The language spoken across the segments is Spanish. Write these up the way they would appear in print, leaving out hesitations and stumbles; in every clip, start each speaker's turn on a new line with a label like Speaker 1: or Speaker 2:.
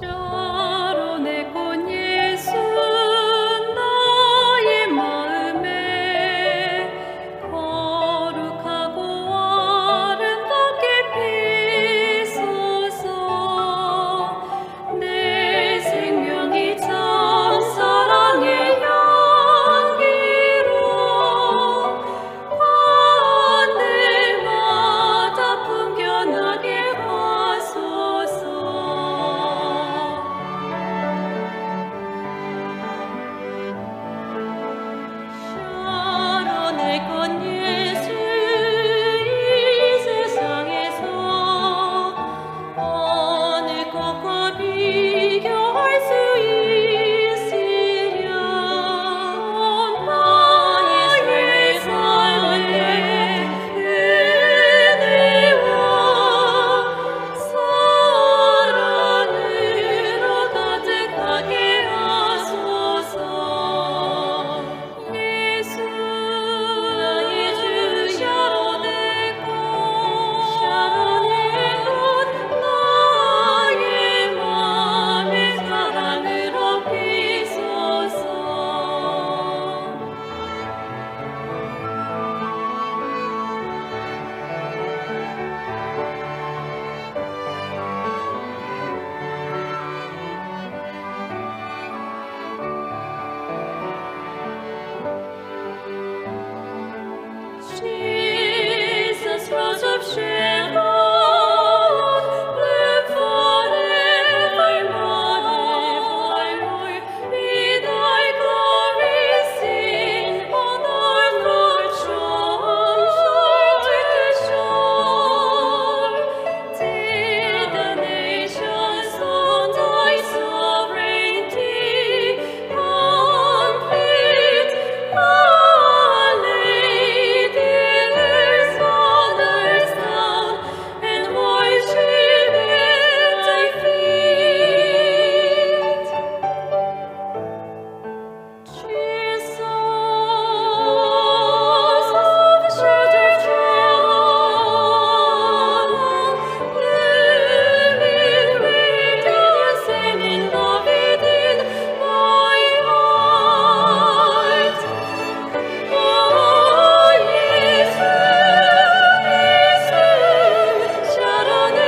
Speaker 1: 샤론의 꽃 예수 나의 마음에 거룩하고 아름답게 피소서. 내 생명이 참 사랑의 향기로 하늘마다 풍겨나게 하소서. 샤론의 꽃 예수 이 세상에서 어느 꽃과 비교할 수 있으랴. 나의 삶의 은혜와 사랑으로 가득하게 하소서. 예수 나의 주 샤론의 꽃 나의 맘의 사랑으로 피소서. Jesus, Rose of Sharon, live forevermore. Be thy glory seen on our front shore to shore. Till the nations on thy sovereignty complete. Our Lady, earth's father's town, and worship at thy feet. Jesus of shelter living radiance and in love within my heart. 예수 샤론의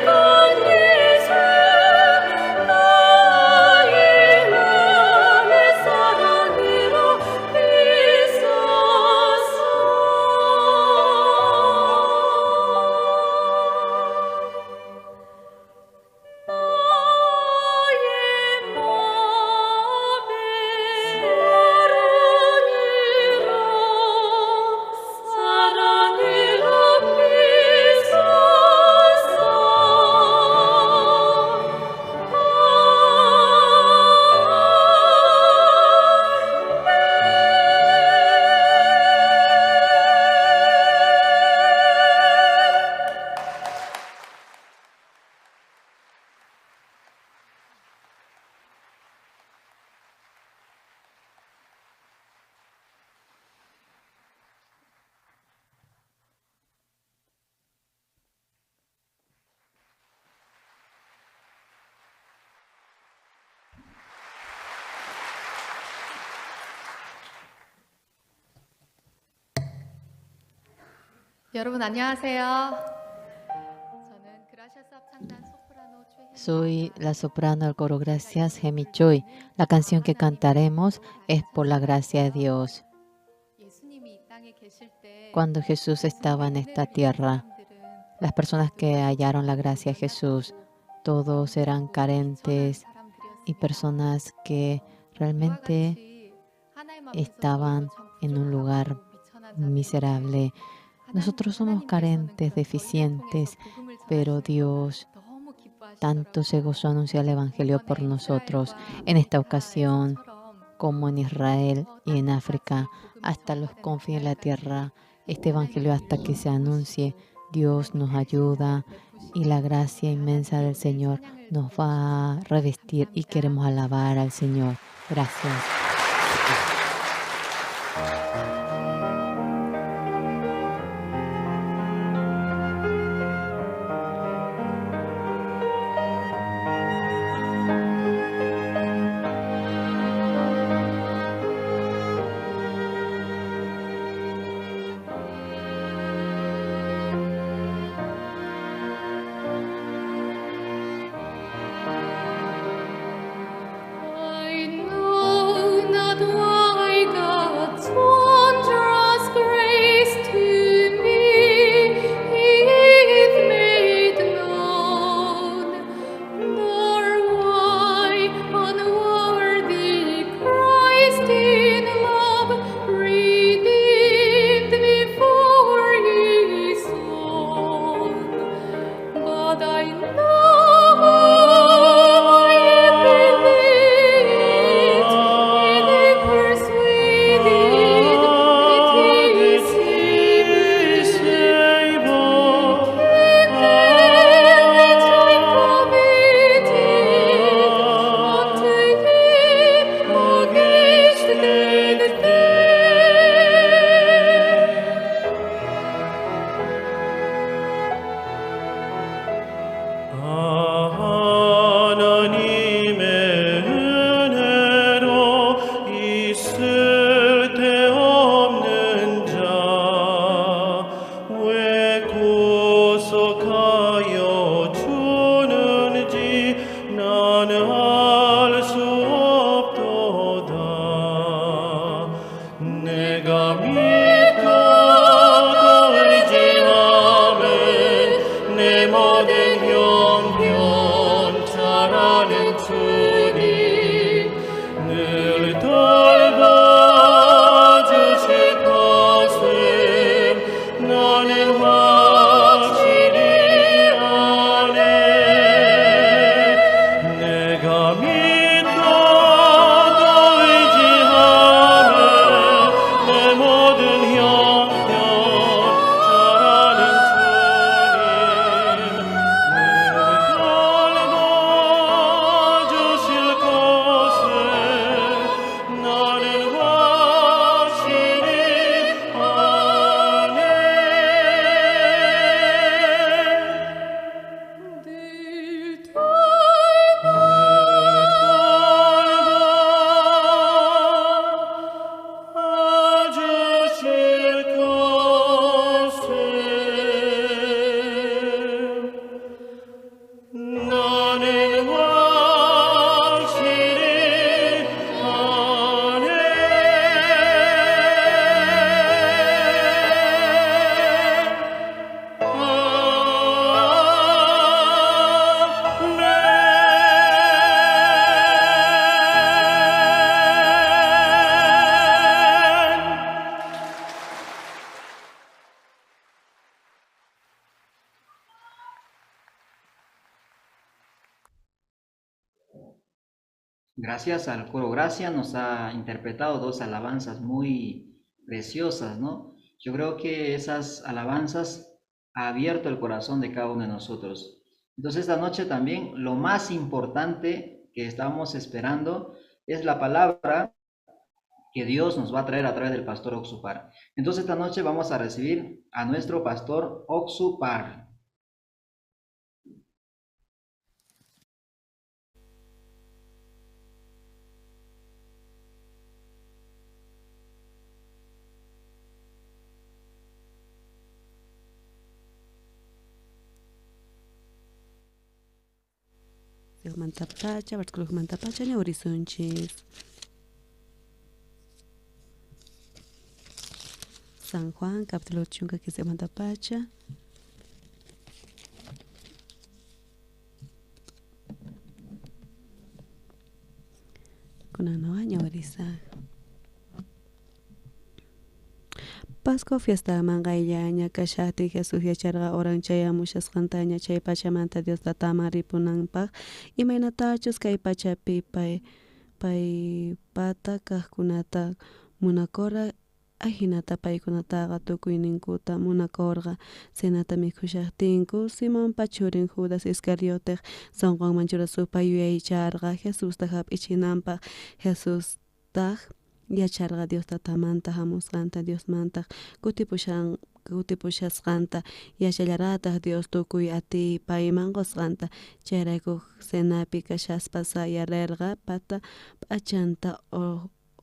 Speaker 1: 꽃 예수 나의 맘의 사랑으로
Speaker 2: 여러분 안녕하세요. 저는 그라시아스 합창단 소프라노 최혜미.
Speaker 3: Soy la soprano del coro Gracias, Hemi Choi. La canción que cantaremos es Por la gracia de Dios.
Speaker 2: 예수님이 이 땅에 계실 때
Speaker 3: Cuando Jesús estaba en esta tierra, las personas que hallaron la gracia de Jesús, todos eran carentes y personas que realmente estaban en un lugar miserable. Nosotros somos carentes, deficientes, pero Dios tanto se gozó anunciar el Evangelio por nosotros. En esta ocasión, como en Israel y en África, hasta los confines de la tierra, este Evangelio hasta que se anuncie, Dios nos ayuda y la gracia inmensa del Señor nos va a revestir y queremos alabar al Señor. Gracias.
Speaker 4: 알 수 없도다. 내가 믿고 의지함은 내 모든 형편 잘 아는 주님 늘 돌봐주실 것을 나는 확실히 아네. 내가 믿고 또 의지하며 내 모든 형편 잘 아는 주님 늘 돌봐주실 것을 나는 확실히 아네. 주실 것을 나는 확실히
Speaker 5: Gracias al coro Gracia nos ha interpretado dos alabanzas muy preciosas, ¿no? Yo creo que esas alabanzas ha abierto el corazón de cada uno de nosotros. Entonces esta noche también lo más importante que estamos esperando es la palabra que Dios nos va a traer a través del pastor Oxupar. Entonces esta noche vamos a recibir a nuestro pastor Oxupar.
Speaker 6: Mantapacha, Bartolomé Mantapacha, Horizontes. San Juan, capítulo 8, que se Mantapacha. Con Anoaña, Oriza. Pascua fiesta mangayaña kashati Jesús yacharga orang chaya muchas cantaña chay pachamanta Dios la tamari punanpag y mainatachos kay pachapi pay pata kahkunata munakora ajinata paykunataqa tukuyninkuta munakurqa senata mikhushaktinku Simón pachurin Judas Iscariote sonqanman churasupay yuyaycharqa Jesústa hap'ichinanpaq Jesústaq yacharqa Dios tatamanta hamusqanta Dios manta kutipushasqanta yachallarata Dios tukuy ati payman qusqanta chayrayku senapi kashaspa sayarerqa pata p'achanta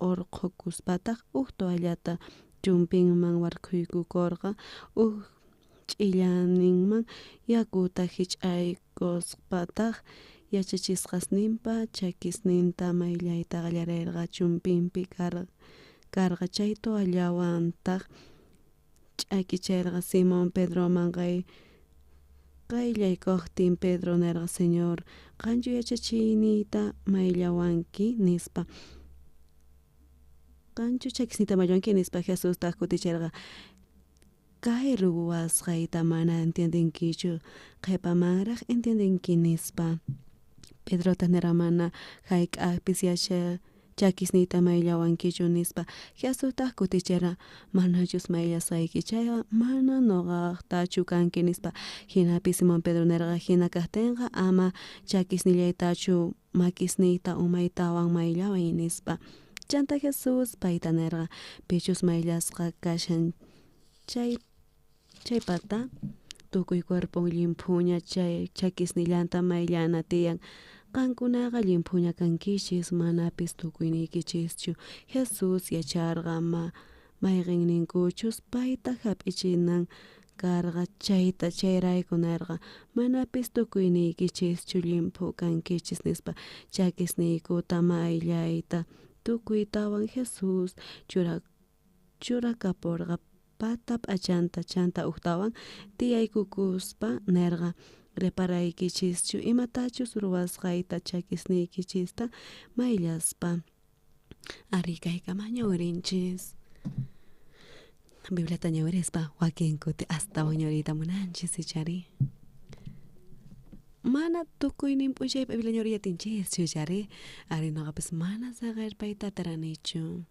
Speaker 6: urqukuspataq toallata chumpinman warkhuykukurqa ch'illaninman yakuta hich'aykusqataq yachachisqasninpa chakisninta mayllayta qallarirqa chumpinpi karqa chay toallawantaq ch'akichayrqa Simón Pedroman qayllaykuqtin Pedro nirqa Señor qanchu yachachiyniyta mayllawanki nispa qanchu chakisniyta mayllawanki nispa Jesústa kutichirqa kay ruwasqayta mana entiendinkichu qhipamanraq entiendinki nispa Pedrota nirqa mana hayk'aqpis chakisniyta mayllawankichu nispa Jesusta kutichirqa manachus mayllasayki chayqa mana nuqaqtachu kanki nispa hinapi Simón Pedro nirqa hina kaqtinqa ama chakisnillaytachu makisniyta umaytawan mayllawan nispa chanta Jesús payta nirqa pichus mayllasqa kashan chaypata tukuy cuerpon limpuña chay chakisnillanta mayllana tiyan qankunaqa limpuña kankichis manapis tukuyniykichischu Jesús yacharqa mayqinninkuchus payta hap'ichinan karqa chayta chayraykunarqa manapis tukuynikichis chullimpu kankichis nispa chakisniykuta mayllayta tukuytawan Jesus churakapurqa pata p'achanta chanta uktawan tiyaykukuspa nerqa reparaykichishchu imatachus ruwasqayta chakisniykichista mayllaspa ari kaykama ñawirinchis Bibliata ñawirispa wakin kuti astawan ñawiriyta munanchis ichari mana tukuynin p'unchaypi Biblia ñawiriyatinchis ichari ari noqapis mana saqirpayta taranichu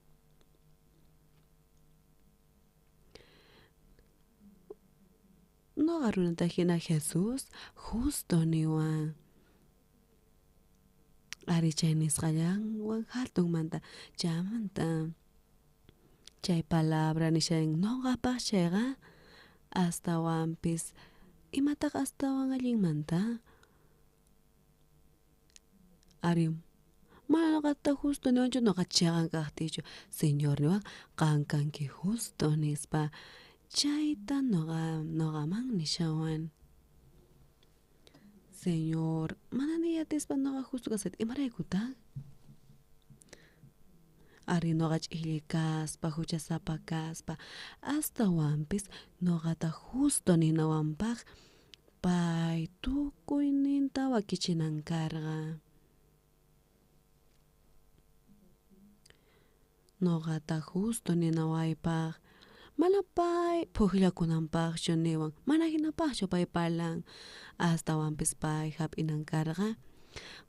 Speaker 6: noqa runata hina Jesus justo niwan ari chay nisqallanwan hatunmanta chamanta chay palabra nishan noqapaq chayqa astawanpis imataq astawan allinmanta ari mana noqata justo niwanchu noqa chayqan kaqtichu Señor niwan qankanki justo nispa chayta noqaman nishawan Señor mana niyatispa noqa justo kasayta imaraykutaq ari noqa ch'illi kaspa huchasapa kaspa astawanpis noqata justo ninawanpaq pay tukuyninta wakichinan karqa noqata justo ninawaypaq mana pay pukllakunanpaqchu niwan mana hinapaqchu pay palan astawanpis pay hap'inan karqa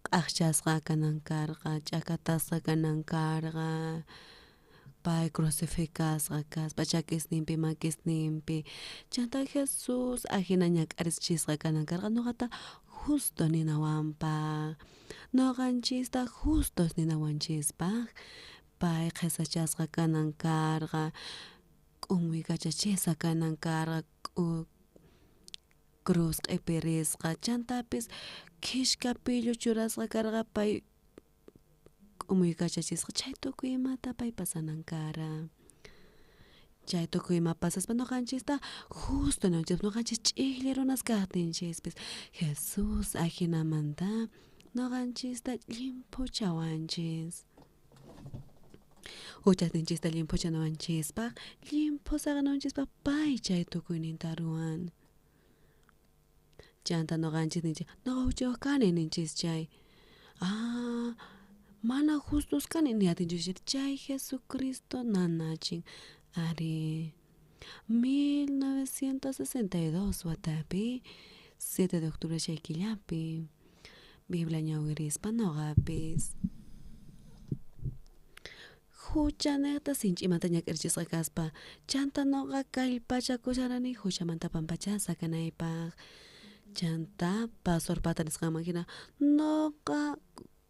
Speaker 6: q'aqchasqa kanan karqa ch'akatasqa kanan karqa pay crucificasqa kaspa chakisninpi makisninpi chanta Jesus ahina ñak'arischisqa kanan karqa noqata justo ninawanpaq noqanchista justos ninawanchispaq pay qhisachasqa kanan karqa k'umuy kachachisqa kanan karqa cruz q'ipirisqa chantapis kishkapillu churasqa karqa pay k'umuy kachachisqa chay tukuy imata pay pasanan kara chay tukuy ima pasaspa noqanchista justo noqanchis ch'ikli runas kaqtinchispis Jesus ahinamanta noqanchista limpu chawanchis huchasninchista limpu chanawanchispaq limpu saqanawanchispaq pay chay tukuyninta ruwan chanta noqanchis ninchis noqa huchayuq kani ninchis chay mana justos kani niyatinchis chay Jesucristo nanachin ari 1962 watapi 7 de octubre chay killapi Biblia ñawirispa noqapis huchanekta sinch'imanta ñak'irichisqa kaspa chanta noqa kallpachakusharani huchamanta pampachasqa kanaypaq chanta pastor pata nisqaman hina noqa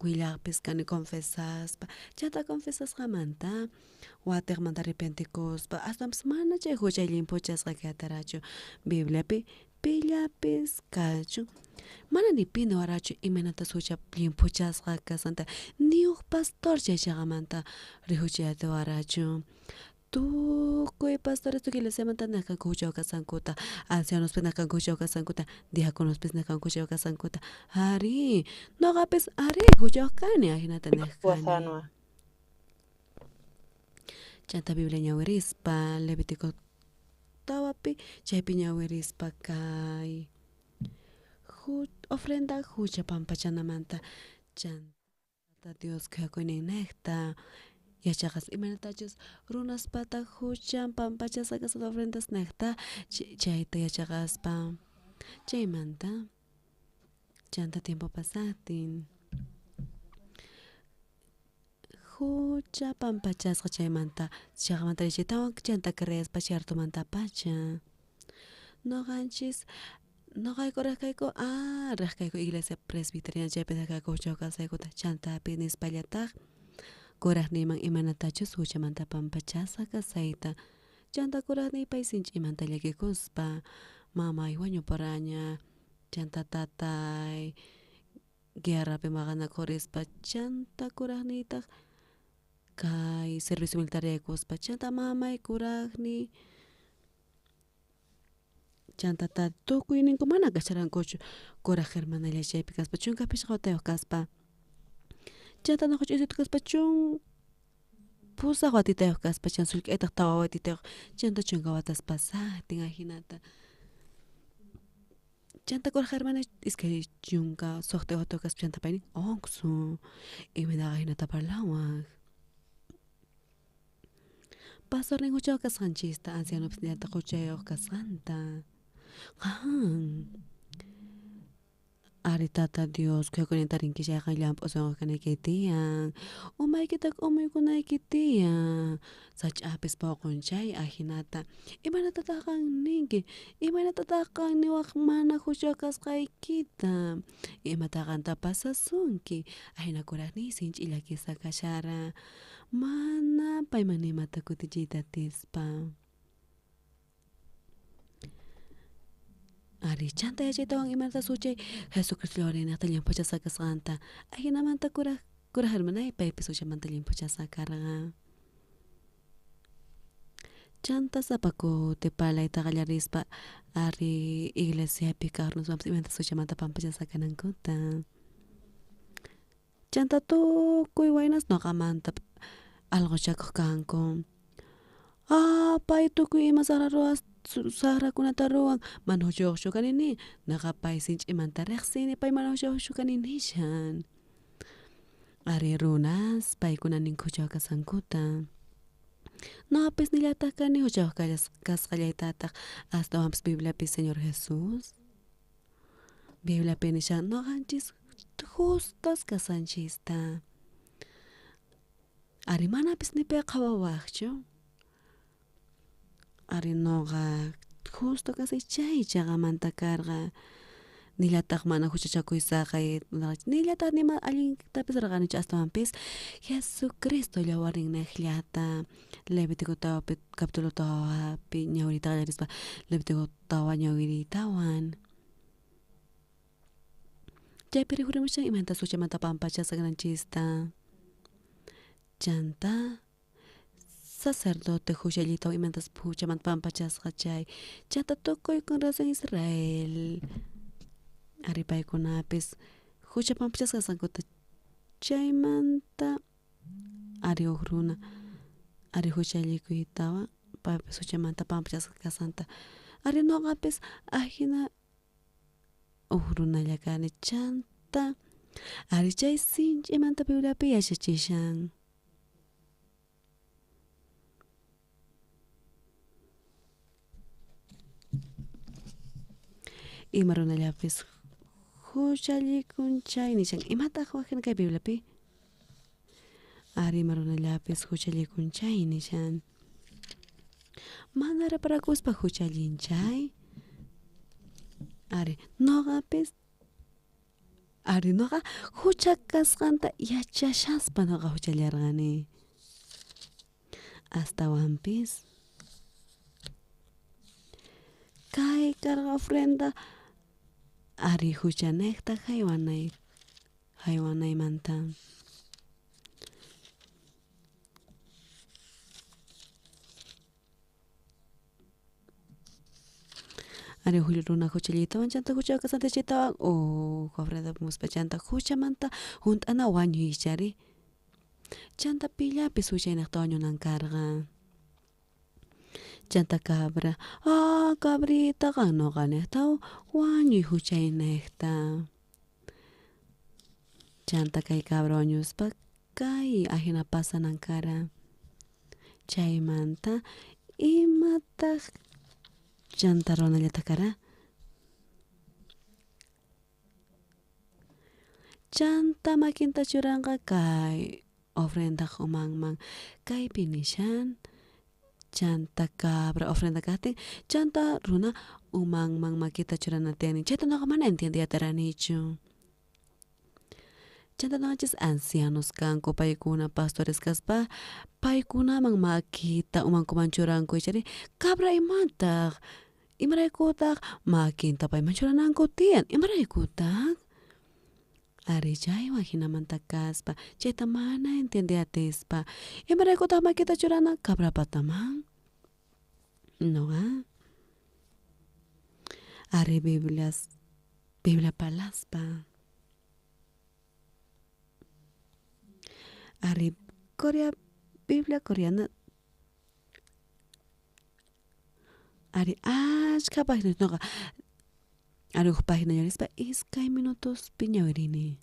Speaker 6: willaqpis kani confesaspa chanta confesasqamanta watiqmanta arrepentikuspa astawanpis mana chay huchay limpuchasqa katarachu Bibliapi pillapis kachu mana ni pina warachu imanatas hucha limpuchasqa kasanta ni uq pastor chay chaqamanta rihuchayta warachu tukuy pastores tukuy iglesiamanta naqanku huchaw kasankuta ancianospis naqanku huchaw kasankuta diaconospis naqanku huchaw kasankuta ari noqapis ari huchaw kani ahinata niqkani chanta Biblia ñawirispa Levítico tawapi chaypi ñawirispa kay ofrenda hucha pampachanamanta chanta Dios kuyakuyninnekta yachaqas imanatachus runaspata huchan pampachasqa kasqa ofrendas nekta chayta yachaqaspa chaymanta chanta tiempo pasatin hucha pampachasqa chaymanta chaqmanta richitawan chanta creespa ciertomanta pacha noqanchis noqayku riqkayku iglesia presbiteriana chaypi riqkayku huchaw kasaykuta chantapi nispallataq kuraqniyman imanatachus huchamanta pampachasqa kasayta chanta kuraqniy pay sinch'imanta llakikuspa mamay wañuparaña chanta tatay guerrapi maqanakurispa chanta kuraqniytaq kay servicio militar yaykuspa chanta mamay kuraqni chanta ta tukuy ninku mana kasharankuchu kuraq hermanalla chaypi kaspa chunka pishqa watayuq kaspa chanta noqa ch'usita kaspa chun pusaq watitayuq kaspa chan sullk'aytaq tawa watitayuq chanta chunka wataspa saktin ajinata chanta kuraq hermana iskay chunka suqtay watayuq kaspa chanta paynin onksu imanaq ajinata parlawaq pastornin huchayuq kasqanchista ancianopis llata huchayuq kasqanta Ari tata Dios kuyukunita rinkishayqa llamp'usunqa kanayki tiyan umaykita umuykunayki tiyan sach'apis pawqunchay ajinata imanatataq ninki imanatataq niwaq mana huchayuq kasqaykita imataqanta pasasunki ajinakuraqni sinch'illa kisa kashara mana payman nimata kutichiyta atispa Ari chanta yachaytawan imanata suchay Jesucristo llawarinaqta llampuchasqa kasqanta ajinamanta kuraq hermanay paypis uchamanta llampuchasqa karqa chanta sapakuti palayta qallarispa ari iglesiapi kaqrunawanpas imanta suchamanta pampachasqa kanankuta chanta tukuy waynas noqamanta alquchakuq kanku pay tukuy ima saqrakunata ruwan mana huchayuqchu kanini naqa pay sinch'imanta riqsini pay mana huchayuqchu kani nishan ari runas paykuna ninku huchayuq kasqankuta noqapis nillataq kani huchayuq kasqallaytataq astawan Bibliapi Señor Jesús Bibliapi nishan noqanchis justos kasqanchista ari manapis ni payqa wawaqchu Ari noqa justo kasay chay chagamanta karqa nillataq mana huchachakuysaqa nillataq nima allintapis raqanichu astawanpis Jesucristo llawarinaqllata Levítico tawapi capítulo tawapi ñawirita qallarispa Levítico tawa ñawiritawan chaypi riqurimushan imanta suchamanta pampachasqa kananchista chanta sacerdote huchallita imantas huchamanta pampachasqa chay chanta tukuy con razón Israel ari paykunapis hucha pampachasqa kasqankuta chaymanta ari huk runa ari huchallikuytawan paypis huchamanta pampachasqa kasqanta ari noqapis ajina huk runalla kani chanta ari chay sinch'imanta Bibliapi yachachishan ima runallapis huchallikunchay nishan imataq waqhina kay Bibliapi ari ima runallapis huchallikunchay nishan mana raparakuspa huchallinchay ari noqapis ari noqa hucha kasqanta yachashaspa noqa huchallarqani astawanpis kay karqa ofrenda ari huchanayta haywanaymanta ari runa huchallitawan chanta huchayuq kasqanta chaytawan ofrenda muspa chanta huchamanta hunt'ana wañuychari chanta pillapis huchaynaqta wañunankarqa chanta cabra cabrita noqanaqta wañuy huchaynaqta chanta kay cabra wañuspa kay ajina pasanankara chaymanta imataq chanta runallata kara chanta makinta churanqa kay ofrenda umanman kaypi nishan chanta cabra ofrenda kaqtin chanta runa umanman makita churanatiani chayta noqa mana entiendiyataranichu chanta noqanchis ancianos kanku paykuna pastores kaspa paykunaman makita umankuman churankuchari cabra imantaq imaraykutaq makinta payman churananku tiyan imaraykutaq ari chaywan hinamanta kaspa chayta mana entendiatispa imaraykutaq makita churana cabra pataman noqa Ari Biblia palaspa. Ari Biblia coreana. Ari ashka páginas noqa. Ari uq página yarispa iskay minutos piñawirini.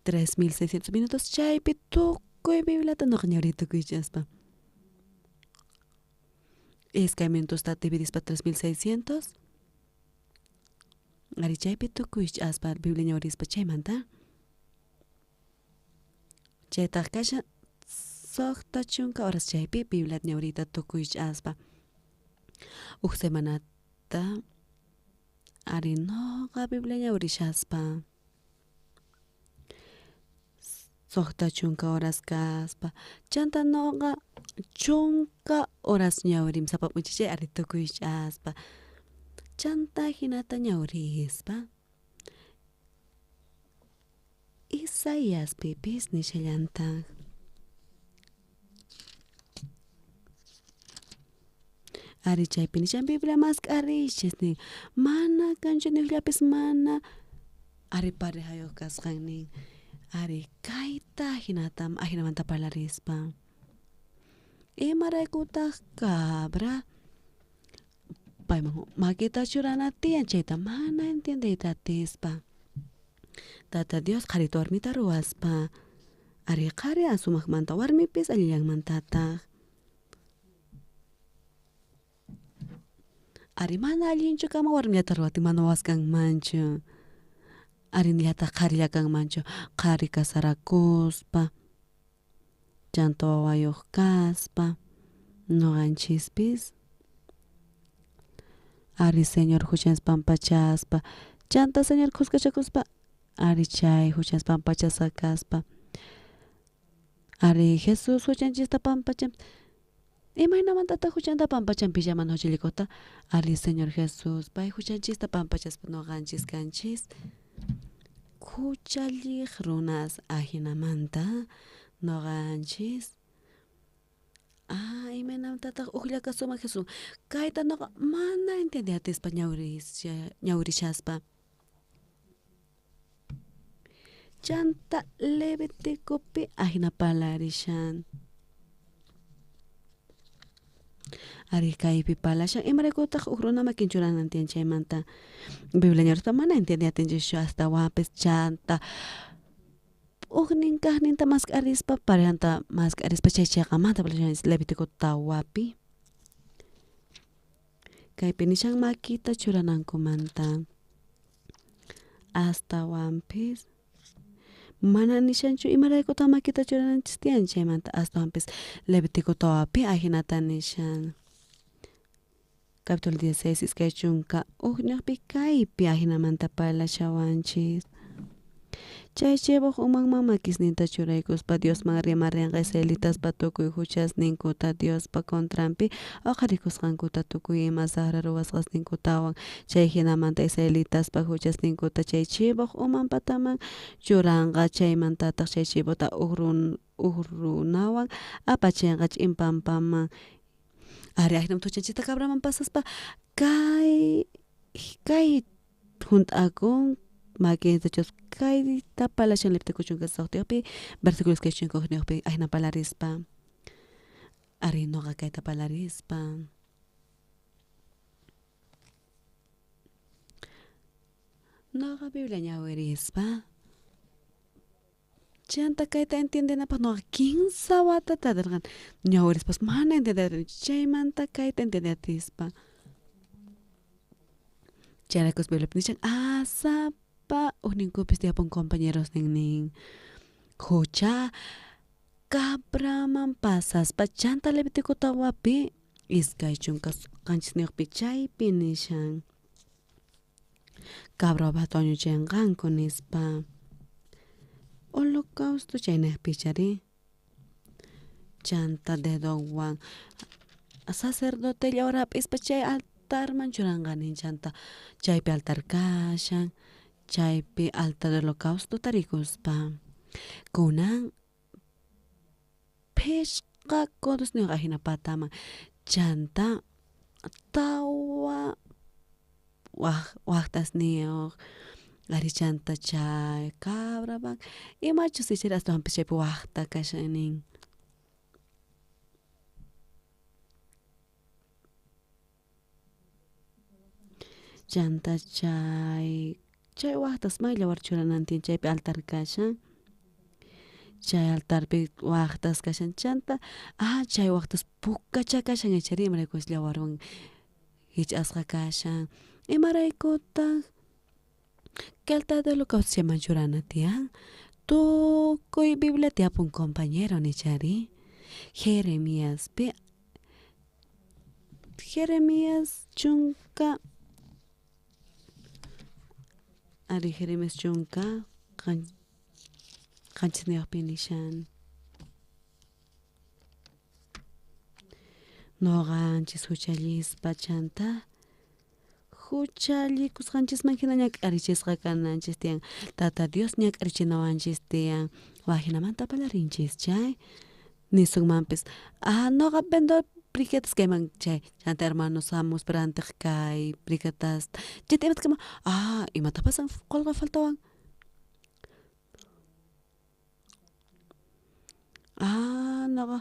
Speaker 6: 3600 minutos chaypi tukuy Bibliata noqa ñawri tukuychaspa. Iskay minutos ta dividispa 3600. Ari chaypi tukuychaspa Biblia ñawrispa chaymanta. Chaytaq kasha soqta chunka horas chaypi Biblia ñawrita tukuychaspa. Uq semanata ari noqa Biblia ñawrishaspa. Soqta chunka horas kaspa. Chanta noqa chunka horas ñawrim sapamuchichay ari tukuychaspa. Chanta hinata ñawrispa. Isaías pipis nishallanta. Ari chaypi nishan Biblia maskarishis ni. Mana kanchu niqllapis mana. Ari parejayuq kasqannin. Ari kayta hinatam ahinamanta parlarispa. Imaraykutaq cabra. Payman makita churana tiyan chayta mana entiendeyta atispa. Tata Dios qharita warmita ruwaspa. Ari qhari asumaqmanta warmipis allillanmantataq. Ari mana allinchu kama warmillata ruwatin mana waskanmanchu. Ari nillataq qharilla kanmanchu. Qhari kasarakuspa. Chanta wawayuq kaspa. Nuqanchispis. Ari Señor huchas pampachaspa. Chanta Señor kuskachakuspa. Ari chay huchas pampachasa kaspa. Ari Jesús huchanchista pampacham. Imaynamantata huchanta pampacham pillaman huchilikuta. Ari Señor Jesús pay huchanchista pampachaspa nuqanchis kanchis. Huchalliq runas ahinamanta nuqanchis. Imaynamantataq uqllaka sumaq Jesús. Kayta noqa mana entiende atispa ñawrishaspa. Chanta Levíticopi ahina palarishan. Ari kaypi palashan imaraykutaq uq runama kinchuranan tiyan chaymanta. Biblia ñawrita mana entiende atinchishchu hasta wapis chanta. Uqnin kaqninta masqarispa parejanta masqarispa chay chayqamanta palashan Levítico tawapi. Kaypi nishan makita churanankumanta. Hasta wampis. Mana nishanchu imaraykutaq makita churananchis tiyan chaymanta hasta wampis Levítico tawapi ahinata nishan. Capítulo 16 iskay chunka uqñaqpi kaypi ahinamanta palashawanchis. Chay chibuq umanman makisninta churaykuspa Diosman rimarinqa Israelitaspa tukuy huchasninkuta Diospa contranpi awqarikusqankuta tukuy ima saqra ruwasqasninkutawan chay hinamanta Israelitaspa huchasninkuta chay chibuq umanpataman churanqa chaymantataq chay chibuta uq runawan apachinqa ch'impampaman. Ari ahinamanta huchanchista cabraman pasaspa kay junt'akun makinta kayta palashan Levítico chunka saqtiqpi versículos kay chunka uqñaqpi ahina palarispa. Ari noqa kayta palarispa. Noqa Biblia ñawirispa. Chanta kayta entiendenapaq noqa 15 watata atarqan ñawirispas mana entenderin chaymanta kayta entendeatispa. Chayrakus Biblia nishan asapa uqninkupis tiyapun compañeros nin hucha cabraman pasaspa chanta Levítico tawapi iskay chunka qanchisniqpi chaypi nishan. Cabra wañuchinqanku nispa. Holocausto chaynaqpi chari. Chanta dedowan sacerdote llawrap'ispa chay altarman churanqanin chanta. Chaypi altar kashan. Chaypi altar de holocausto tarikuspa. Kunan pishqa kodusniqa ahina pataman. chanta tawa waqtas niyuq ari chanta chay cabra bak imachu sichira astawan chaypi waqta kashan nin chanta chay waqtas maylawar churanantin chaypi altar kashan chay altarpi waqtas kashan chanta chay waqtas pukacha kashan ichari imaraykush llawarwan hich'asqa kashan imaraykutaq Kelta de lo que se manchurana tía. Tu koy Biblia te apun compañero ni chari. Jeremías chunka. Ari Jeremías chunka. Kanchini pinishan. No ganchis huchalis pachanta. Huchali kusqanchis manhinañak arichisqa kananchis tiyan tata Dios ñak arichinawanchis tiyan wajinamanta palarinchis chay nisukmanpis noqa vendo briquetas kayman chay chanta hermanos amos perantiq kay briquetas chayta imatas kayman imatapas qolqa faltawan noqa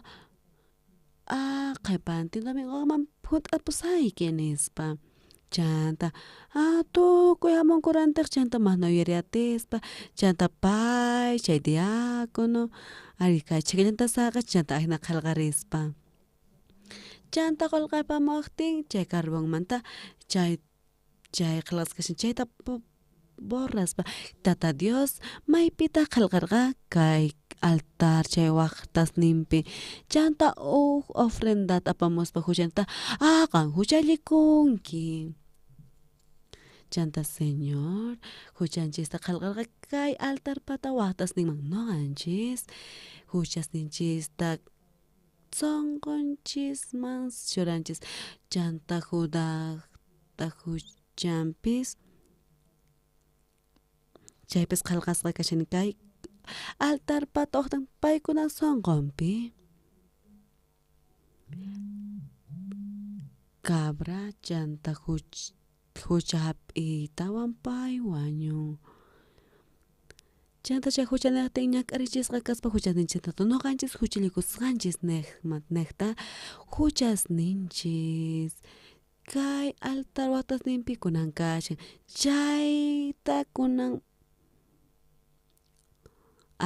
Speaker 6: qaypantin domingoman hunt'apusayki nispa chanta tukuy hamunkurantiq chanta mana uyariatispa chanta pay chay diácono ari kay chikllanta saqash chanta hina qalqarispa chanta qolqapamaqtin chay carbonmanta chay qilqasqashin chayta borraspa tata Dios maypita qalqarqa kay altar chay waqtas nimpi chanta ofrendata apamuspa huchanta qan huchallikunki chanta Señor huchanchista qalqarqa kay altar pata waqtas ninman noqanchis huchasninchista sonqonchisman churanchis chanta judaqta huchanpis chaypis qalqasqa kashani kay altar pata waqtan paykuna sonqonpi cabra chanta hucha hap'itawan pay wañun chanta chay huchanaqtin ñak'arichisqa kaspa huchasninchista noqanchis huchilikusqanchis neqta huchasninchis kay altar waqtasninpi kunan kashan chayta kunan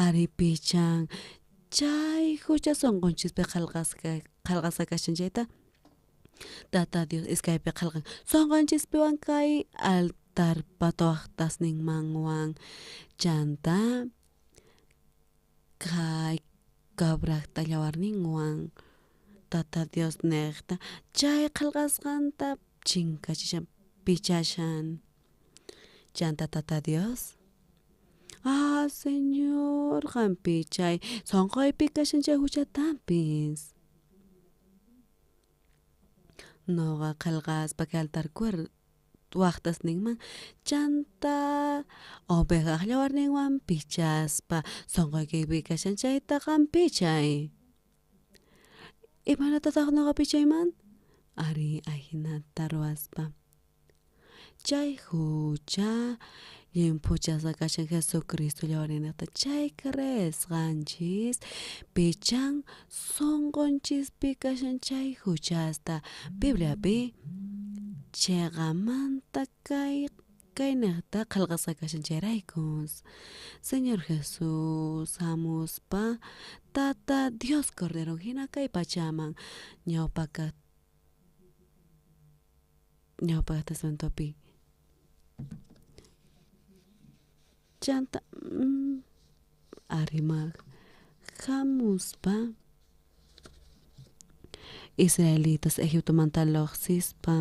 Speaker 6: aripichan chay hucha sonqonchispi qalqasqa kashan chayta tata Dios iskaypi qalqan sonqonchispiwan kay altar pata waqtasninmanwan chanta kay cabraqta llawarninwan tata Dios neqta chay qalqasqanta chinkachishan pichashan chanta tata Dios Señor qampi chay sonqoypi kashan chay huchatampis noqa qalqaspa kay altar waqtasninman chanta oveja llawarninwan pichaspa sonqoykipi kashan chayta qampichay imanatataq noqa pichayman ari ahinata ruwaspa chay hucha llimpuchasqa kashan Jesucristo llawarninata chay creesqanchis pichan sonqonchispi kashan chay huchasta Bibliapi chayqamanta kay niqta qalqasqa kashan chayraykus Señor Jesús hamuspa tata Dios Cordero hina kay pachaman ñawpaka testamento chanta arimaq hamuspa Israelitas Egiptomanta lluqsispa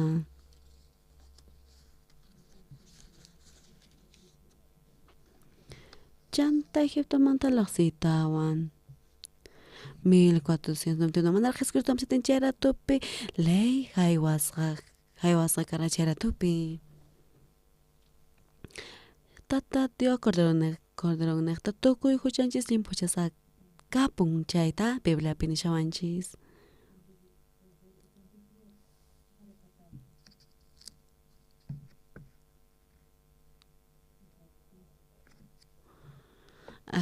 Speaker 6: chanta Egiptomanta lluqsitawan 1491 mana Jesucristo amsitin chayratupi ley haywasqa kara chayratupi tata Dios Cordero neqta tukuy huchanchis llimpuchasqa kapun chayta Bibliapi nishawanchis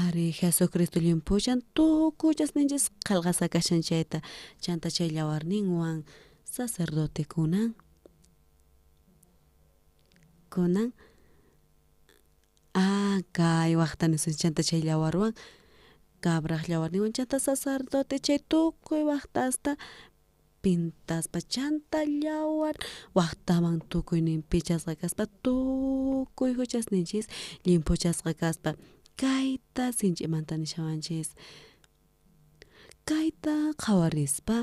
Speaker 6: Ari Jesucristo limpuchan tukuchas ninchis qalqasa kashan chayta chanta chay yawarninwan sacerdote kunan kay waqtani chanta chay yawarwan kabraq yawarninwan chanta sacerdote chay tukuy waqtasta pintaspa chanta yawar waqtaman tukuynin pichasqa kaspa tukuy huchasninchis limpuchasqa kaspa kayta sinchimanta nishawanchis kayta qhawarispa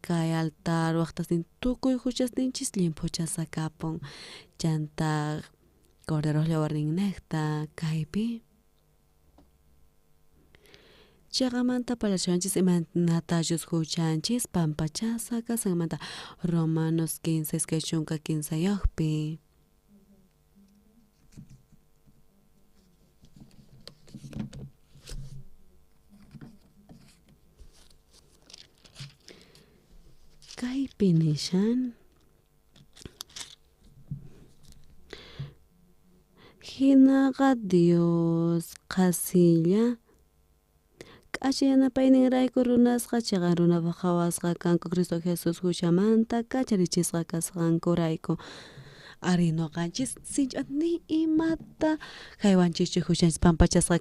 Speaker 6: kay altar waqtasin tukuy huchasninchis limpuchasqa kapun chanta cordero yawarninnekta kaypi chagamanta parashanchis imanatachus huchanchis pampachasa kasanmanta Romanos 15 kay chunka 15 kaypi nishan hinaqa Dios qasilla k'achinapay ninrayku runasqa chaqa runapaq qhawasqa kanku Cristo Jesus huchamanta kacharichisqa kasqankurayku ari ñuqanchis sinch'ani imata haywanchikchu huchanchis pampachasqa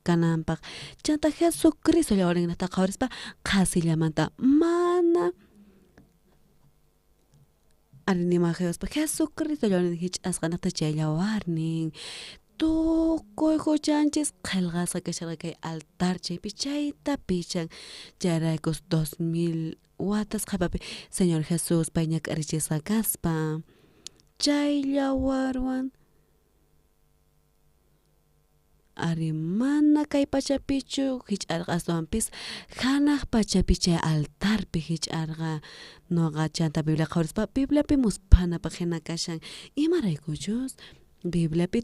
Speaker 6: kananpaq chanta Jesucristo yawarninta qhawarispa qasillamanta mana ari nima hayaspa Jesucristo yawarnin hich'asqanaqta chay yawarnin tukuy huchanchis qillqasqa kasharqa kay altar chaypi chayta pichan chayraykus 2000 watas qhapapi Señor Jesus pay ñak'arichisqa kaspa chay yawarwan ari mana kay pachapichu hich'arqa aswanpis hanaq pachapi chay altarpi hich'arqa ñuqa chanta Biblia qhawarispa Bibliapi muspanapaq hina kashan imaraykuchus Bibliapi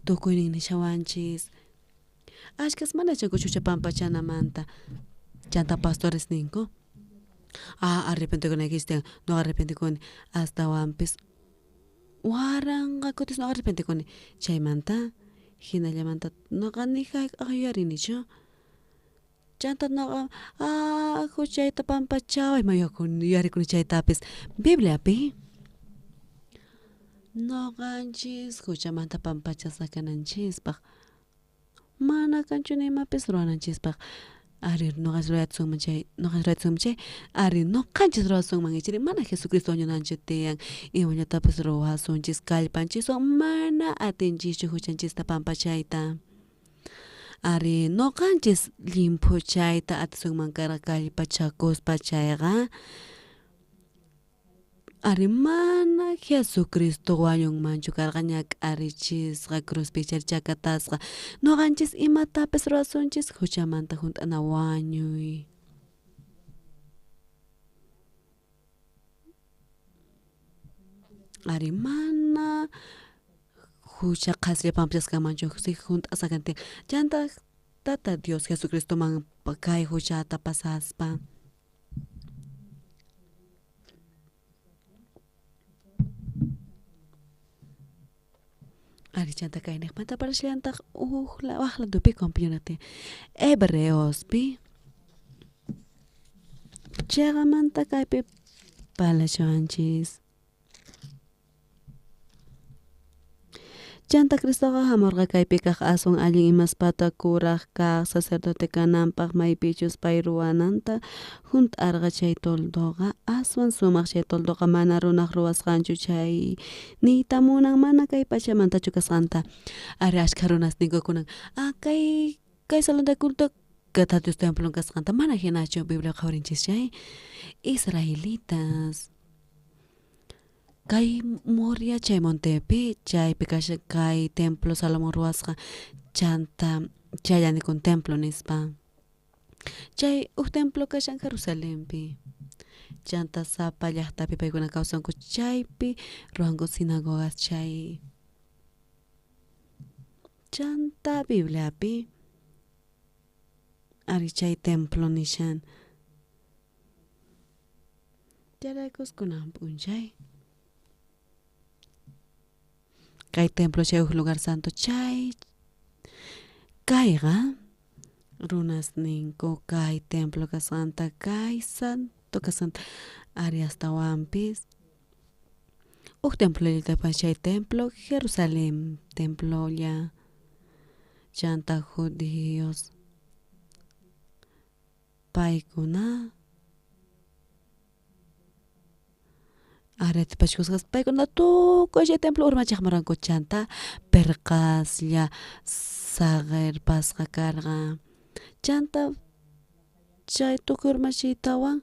Speaker 6: tukuynin nishawanchis ashkas mana chankuchucha pampachanamanta chanta pastores ninku arrepentikunaykistin no arrepentikuni astawanpis waranqa kutis no arrepentikuni chaymanta hinallamanta noqa nijay ayarinichu chanta noqa huchayta pampachaway mayakuni yarikuni chaytapis Bibliapi noqanchis huchamanta pampachasqa kananchispaq mana kanchu nimapis ruwananchispaq ari noqanchis ruyasunman chay ari noqanchis ruwasunman ichiri mana Jesucristo wañunanchu tiyan imañatapis ruwasunchis kallpanchiswan mana atinchishchu huchanchista pampachayta ari noqanchis limpuchayta atisunman karqa kallpachakuspa chayqa ari mana Jesucristo wañunmanchu karqa ñak'arichisqa cruzpi chakatasqa noqanchis imatapis ruwasunchis huchamanta hunt'ana wañuy ari mana hucha qasilla pampachasqamanchu si hunt'asqa kantiyan chanta tata Dios Jesucristoman kay huchata pasaspa ari chanta kaynaqmanta parashllantaq waqla tupi compionate Hebreospi chagamanta kaypi palashanchis chanta Cristoqa hamurqa kaypi kaq asun allin imaspata kuraq kaq sacerdote kananpaq maypichus pay ruwananta hunt'arqa chay toldoqa aswan sumaq chay toldoqa mana runaq ruwasqanchu chay niyta munan mana kay pachamantachu kasqanta ari ashkha runas ninkukunan kay salón de culto Gata Dios templo kasqanta mana hinachu Biblia qhawarinchis chay Israelitas kay Moria chay montepi chaypi kasha kay templo Salomón ruwasqa chanta chayanikun templo nispa chay templo kashan Jerusalempi chanta sapa llaqtapi paykuna kawsanku chaypi ruwanku sinagogas chay chanta Bibliapi ari chay templo nishan yaraykus kunan p'unchay kay templo chay lugar santo chay kaiga runas ningko kai templo kasanta kai santo kasanta arias tawampis templo lita pashay templo Jerusalén templo ya chanta judíos paykuna aret pachkuskas paykuna tukuy chay templo urmachaqmaranku chanta perqaslla saqir pasqa karqa chanta chay tukuy urmachiytawan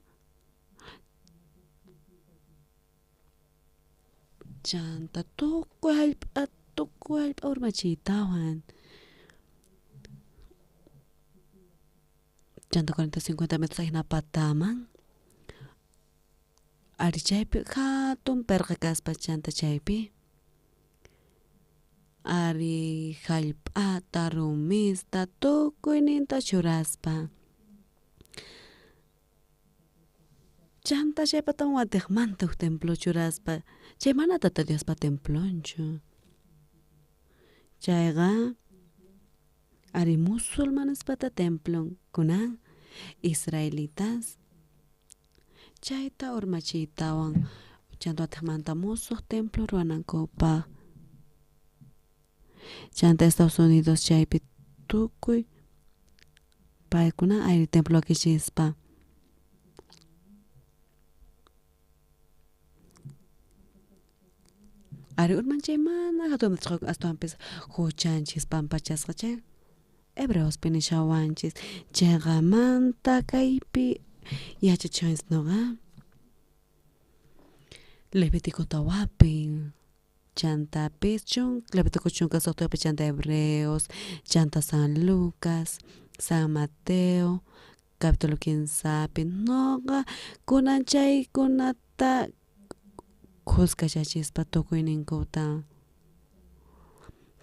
Speaker 6: chanta tukuy hallp'a urmachiytawan chanta 40-50 metros hina pataman ari chaypi hatun perqa kaspa chanta chaypi ari hallp'ata rumista tukuyninta churaspa chanta chaypatan watiqmanta templo churaspa chay manatata Diospa templonchu chayqa ari musulmanaspata templon kunan israelitas chayta urmachiytawan chanta watiqmanta musuq templo ruwanankupaq chanta Estados Unidos chaypi tukuy paykuna ayri templo kishispa ari urmanchay mana hatun astuanpis huchanchis pampachasqa chay hebreospi nishawanchis chayqa manta kaypi yachachisnuqa Levítico tawapin chantapis Levítico chunka saqtuypi chanta hebreos chanta San Lucas San Mateo capítulo 15pi noqa kunan chaykunata kuskachachispa tukuyninkuta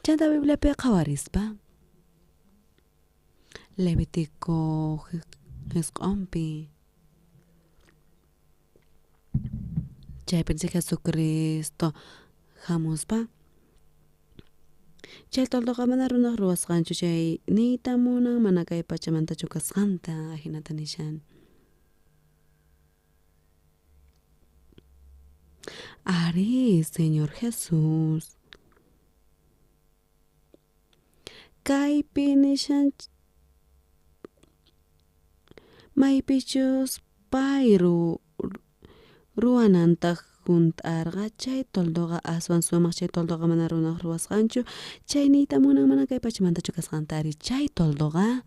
Speaker 6: chanta Bibliapi qawarispa Levítico hisq'unpi chaypinsi Jesucristo hamuspa chay toldoqa mana runaq ruwasqanchu chay niyta munan mana kay pachamantachu kasqanta hinata nishan ari Señor Jesús kaypi nishan maypichus pay ruwananta junt'arqa chay toldoqa aswan sumaq chay toldoqa mana runaq ruwasqanchu chay niyta munan mana kay pachamantachu kasqanta ari chay toldoqa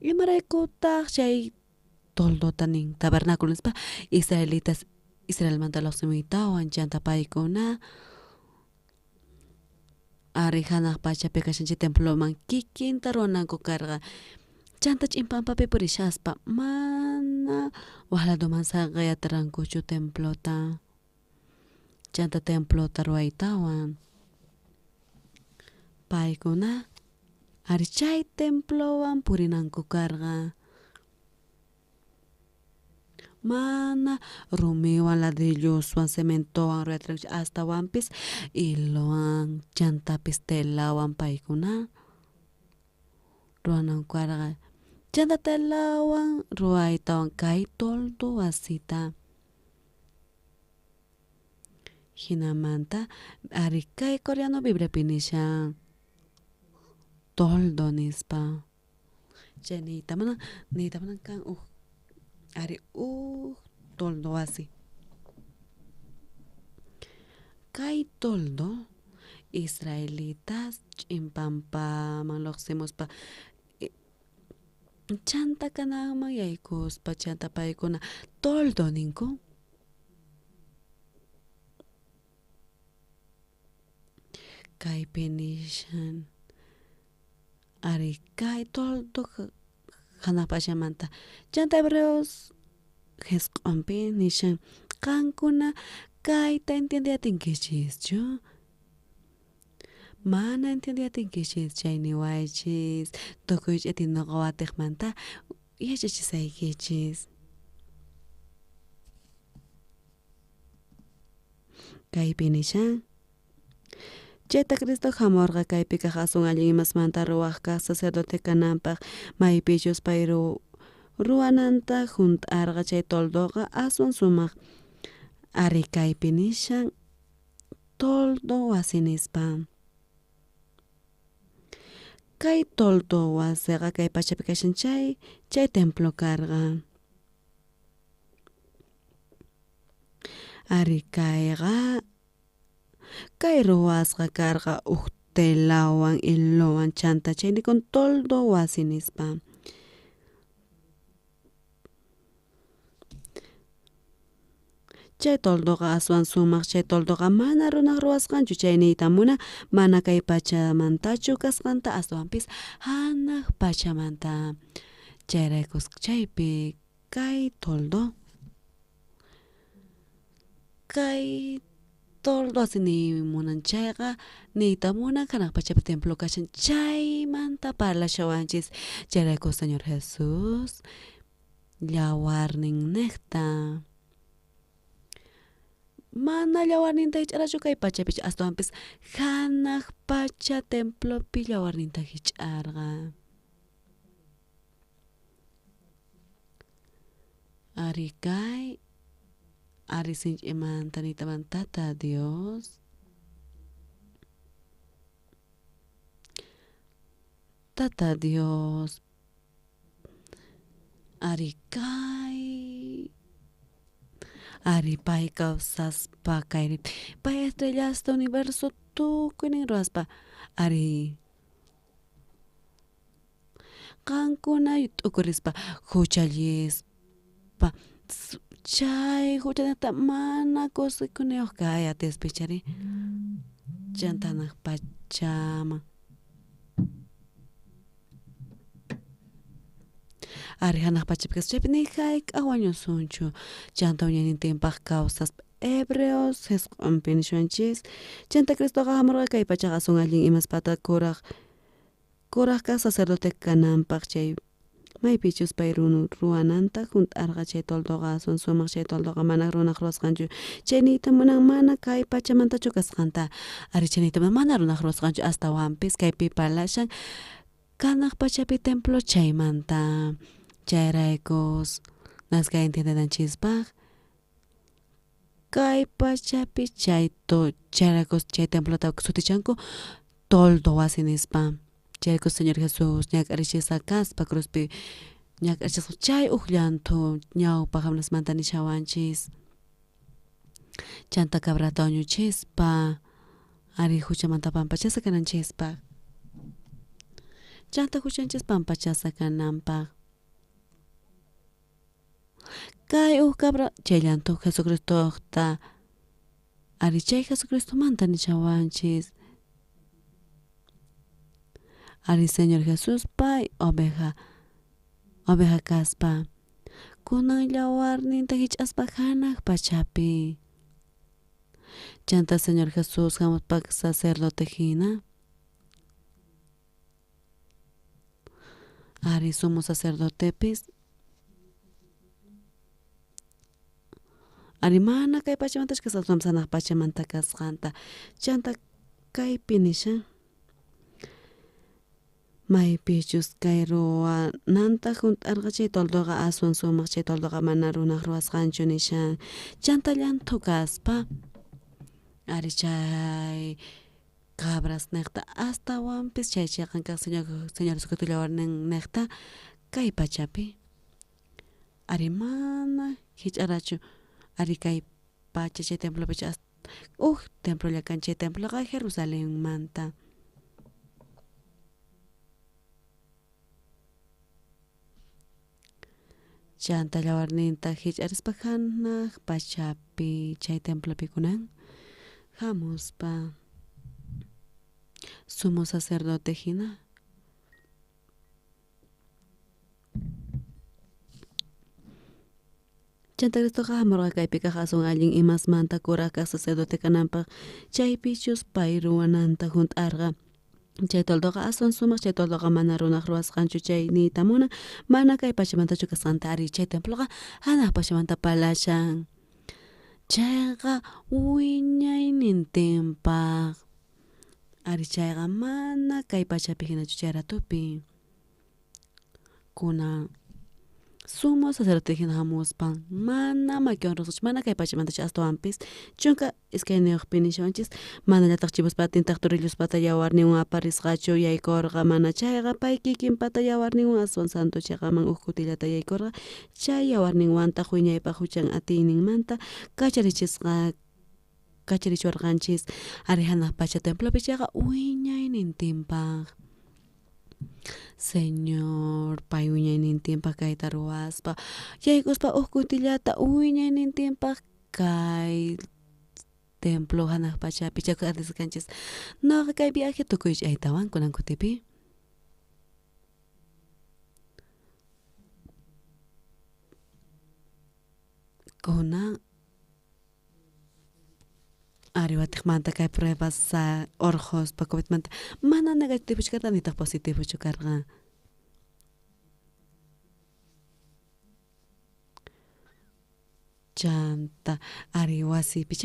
Speaker 6: imaraykutaq chay toldota nin tabernáculo nispa israelitas Israelmanta lluqsimuytawan chanta paykuna ari hanaq pachapi kashanchik temploman kikinta ruwananku karqa chanta ch'impampapi purishaspa mana waqladuman saqayatarankuchu templota chanta templota ruwaytawan paykuna ari chay templowan purinanku karqa mana rumiwan ladrilloswan cementowan ruraytarankuchu astawanpis hilowan chantapis telawan paykuna ruwananku karqa chanta telawan ruwaytawan kay toldo wasita hinamanta ari kay coreano Bibliapi nishan toldo nispa chay niyta mana kan ari toldo wasi kay toldo israelitas ch'impampaman lluqsimuspa chanta kananman yaykuspa chanta paykuna toldo ninku kaypi nishan ari kay toldo hanaq pachamanta chanta hebreos hisq'unpi nishan qankuna kayta entendiyatinkichikchu mana entendiyatinkichis chay niwaychis tukuy ch'itinoqa watiqmanta yachachisaykichis kaypi nishan Chayta Cristo hamurqa kaypi kaq asun allin imasmanta ruwaqqa sacerdote kananpaq maypichus pay ruwananta hunt'arqa chay toldoqa aswan sumaq ari kaypi nishan toldo wasi nispa. Kay toldo wasiqa kay pachapi kashan chay templo karqa. Ari kayqa kay ruwasqa karqa telawan iluwan chanta chaynikun toldo wasi nispa. Chay toldoqa aswan sumaq chay toldoqa mana runaq ruwasqanchu chay niyta muna mana kay pachamantachu kasqanta aswanpis hanaq pachamanta. Chayraykus chaypi kay toldo asini munan chayqa niyta munan hanaq pachapi templo kashan chaymanta parlashawanchis. Chayrayku Señor Jesus yawarnin niqta mana yawarninta hich'arachu kay pachapicha aswanpis hanaq pacha templopi yawarninta hich'arqa. Ari kay ari sinch'imanta niytaman Tata Dios ari kay ari pay kawsaspa kayri pay estrellasta universo tukuynin ruwaspa ari qankuna t'ukurispa huchallispa chay huchanata mana kusikuniyuq kay atiespichari chantanaq pachaman. Ari hanaq pachapi chaypi nijay k'awañusunchu chanta uñaynintinpaq kawsas hebreos Jesúspi nishuanchis chanta Cristoqa hamurqa kay pachaqa asun allin imaspata kuraqqa sacerdote kananpaq chay maypichus pay ruwananta hunt'arqa chay toldoqa aswan sumaq chay toldoqa mana runaq ruwasqanchu chay niyta munan mana kay pachamantachu kasqanta. Ari chay niyta mana runaq ruwasqanchu astawanpis kaypi parlashan kanaq pachapi templo chaymanta. Chayraykus nasqa entendedanchispaq kay pachapi chayraykus chay templota sutichanku toldo wasi nispa. Chayraykus Señor Jesus ñak'arichisqa kaspa cruzpi ñak'arichisqa chay llantu ñawpa hamnasmanta nishawanchis chanta cabrata wañuchispa ari huchamanta pampachasa kananchispa chanta huchanchis pampachasa kananpaq. Kay cabra chay llantu Jesucristoqta ari chay Jesucristomanta nishawanchis ari Señor Jesus pay oveja kaspa kunan yawarninta hich'aspa hanaq pachapi chanta Señor Jesus hamuspak sacerdote hina ari sumo sacerdotepis ari mana kay pachamantash kasqan sanaq pachamanta kasqanta chanta kaypi nisha maypichus kay ruwananta hunt'arqa chay toldoqa aswan sumaq chay toldoqa mana runaq ruwasqanchu nishan chanta llantu kaspa ari chay cabras niqta astawanpis chay chayqa Señor Jesucristo yawarnin niqta kay pachapi ari mana hich'arachu ari kay pacha chay templopicha templo llakan chay temploqa Jerusalén manta. Chanta yawarninta hich'arispa hanaq pachapi chay templopi kunan hamuspa sumo sacerdote hina chanta Cristoqa hamurqa kaypi kaq asun allin imasmanta kuraqqa sacerdote kananpaq chaypichus pay ruwananta hunt'arqa chay toldoqa aswan sumaq chay toldoqa mana runaq ruwasqanchu chay niyta munan mana kay pachamantachu kasqanta ari chay temploqa hanaq pachamanta palashan chayqa wiñaynintinpaq Ari chayqa mana kay pachapi hinachu chayratupi kuna sumo sacerdote hina hamuspan mana makiwan riqsich mana kay pachamantachu astawan chunka iskayniyuqpi nishawanchis mana llataq chipuspa tintaq turilluspata yawarninwan aparisqachu yaykurqa mana chayqa pay kikinpata yawarninwan aswan santo chayqaman huk kutillata yaykurqa chay yawarninwanta wiñaypaq huchan atiyninmanta kacharichurqanchis ari hanaq pacha templopi chayqa wiñaynintinpaq Señor, pay wiñaynintinpaq kayta ruwaspa yaykuspa huk kutillata wiñaynintinpaq kay templo hanaq pachapi chayqa artisqanchis noqa kay viaje tukuy chaytawan kunan kutipi kunan ari watiqmanta kay pruebas orjospa covidmanta mana negativo karqa nitaq positivo karqa chanta ari wasipi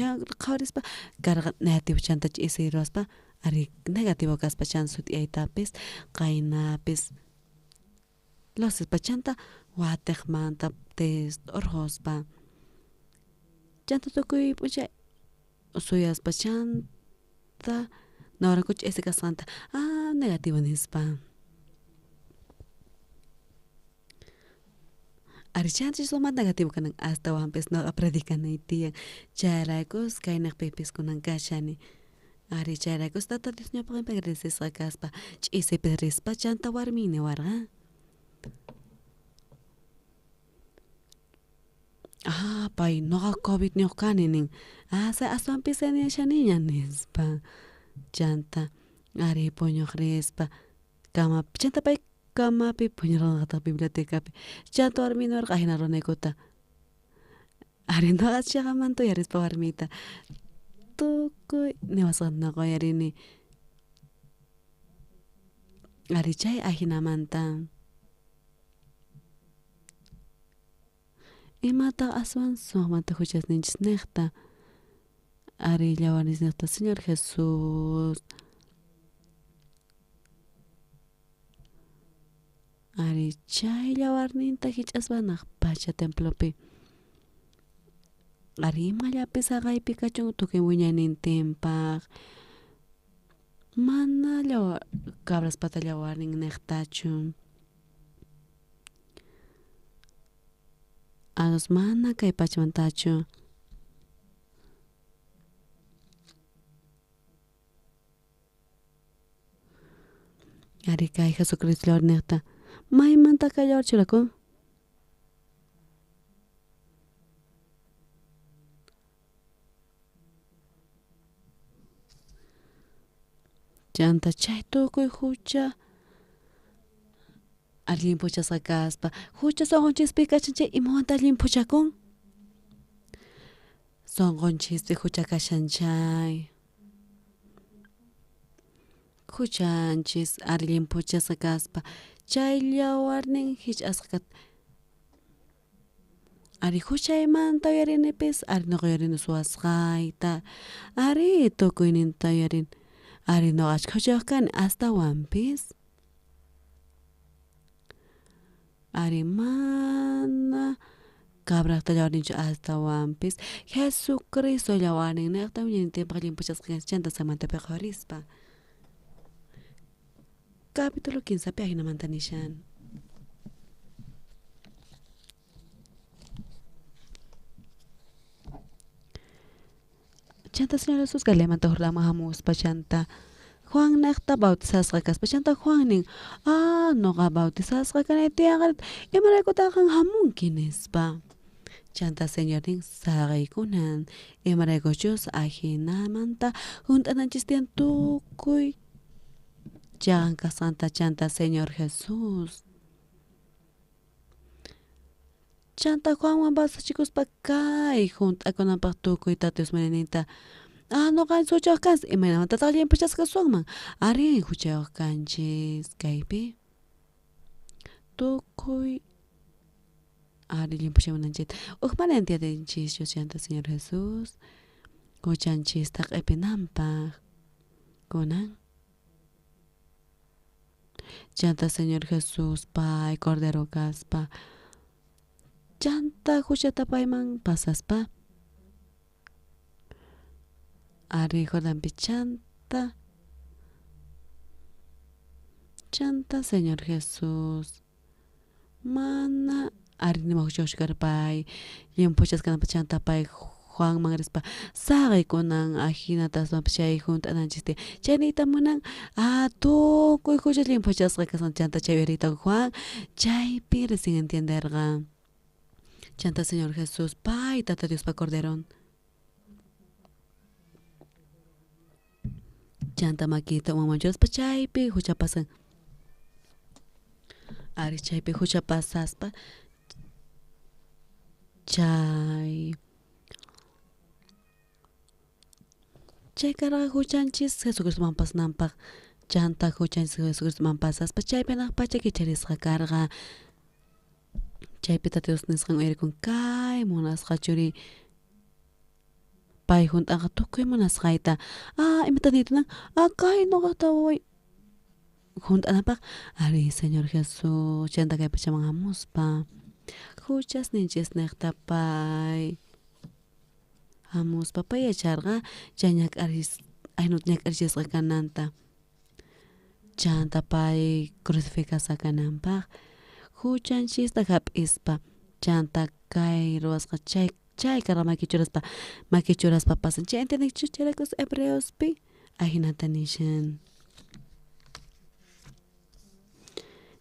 Speaker 6: qhawrispa karqa negativo chanta ch'isi ruwaspa ari negativo kaspa chan sutiaytapis qaynapis losispa chanta watiqmanta test orjospa chanta tukuy p'uchay suyaspa chanta nawranku ch'isi kasqanta negativo nispa ari chanta sumaq negativo kanan astawanpis noqa predikanay tiyan chayraykus kaynaqpipis kunan kashani ari chayraykus tata Dios ñawpaq agradecesqa kaspa ch'isipis rispa chanta warmini warqa pay noqa COVID niuq kani nin say aswanpis shaniña nispa chanta ari puñuq rispa kamapi chanta pay kamapi puñurqanqa bibliotecapi chanta warmini warqa hina runaykuta ari noqa chayqaman tuyarispa warmita tukuy niwasqanta qoyarini ari chay ahinamanta imataq aswan suqmanta huchasninchis niqta ari llawarnisniqta Señor Jesús ari chay llawarninta hich'aspanaq pacha templopi ari imallapis saqaypi kachun tukuy wiñaynintinpaq mana cabraspata llawarnin niqtachu ados mana kay pachamantachu ari kay Jesucristo llawarniqta maymanta kay llawarchuraku chanta chay tukuy hucha alguien puchasqa kaspa hucha sonqonchispi kashan imawanta alguien puchakun sonqonchispi hucha kashan chay huchanchis alguien puchasqa kaspa chay llawarnin hich'asqa ari huchaymanta uyarinipis ari noqa uyarini suwasqayta ari tukuyninta uyarin ari noqachka huchayuq kani astawanpis ari mana cabraqta llawarninchu astawanpis Jesucristo llawarnin niqta wiñaynintinpaq alguien puchasqa chanta samantapi qhawarispa capítulo 15 ahinamanta nishan chanta Señor Jesús galemanta hurlama hamuspa chanta Juan niqta bautizasqa kaspa chanta Juan nin noqa bautizasqa kanay tiyanqa imaraykutaq hamunki nispa chanta Señor nin saqaykunan imaraykuchus ahinamanta hunt'ananchis tiyan tukuy chaqan kasqanta chanta Señor Jesús chanta Juanwan bautizachikuspa kay hunt'akunanpaq tukuyta Dios maninta noqa suchayuq kanchis imaynamantataq alguien puchasqa suwanman ari huchayuq kanchis kaypi tukuy ari llimpuchamunanchita hukmana entiyadinchis chanta Señor Jesús huchanchista q'ipinanpaq kunan Chanta Señor Jesús Pai Cordero kaspa chanta huchata payman pasaspa ari jordanpi chanta Señor Jesús mana ari nima huchashkarpay llimpuchas kanapa chanta pay Juan Mangrespa sagay kunan ajinatas mapshay juntananchiste chaynita munan tukuy huchas llimpuchasqa kasan chanta chaywerita Juan chaypi recién entenderga chanta Señor Jesús Pai Tata Dios pa Corderón chanta makita umamanchospa chaypi huchapasan ari chaypi huchapasaspa chay karqa huchanchis Jesucristoman pasnanpaq chanta huchanchis Jesucristoman pasaspa chaypinaq pacha kicharisqa karqa chaypi Tata Dios nisqan uyrikun kay munasqa churi pay juntanqa tukuy munasqayta imata niytanan kay nuqaqta wawa juntanapaq ari Señor Jesús chanta kay pachaman hamuspa huchas ninchis niqta pay hamuspa pay yacharqa chay aynut ñak'arichisqa kananta chanta pay crucificasa kananpaq huchanchista hap'ispa chanta kay ruwasqa chay karqa makichuraspa pasan chay entendikchu chayrakus Hebreospi ahinata nishan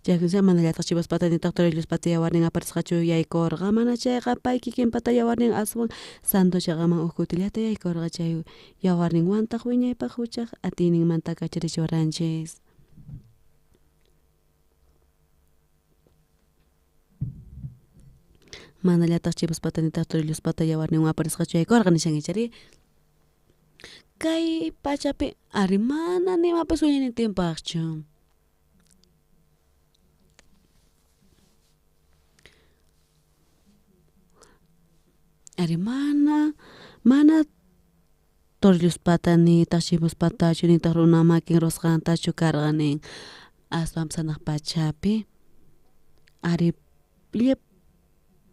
Speaker 6: chaykunsa manallataq chipaspata nitaq Torellospata yawarnin aparisqachu yaykurqa mana chayqa pay kikinpata yawarnin aswan santo chaqaman huk kutillata yaykurqa chay yawarninwantaq wiñaypaq huchaq atiyninmanta kacharichiwaranchis manallataq chipaspata nitaq Torellospata yawarnin aparisqachu yaykurqa nishan ichari kay pachapi ari mana nimapis wiñanitinpaqchu ari mana Torellospata nitaq chipaspatachu nitaq runa makin ruwasqantachu karqa aswan sanaq pachapi ari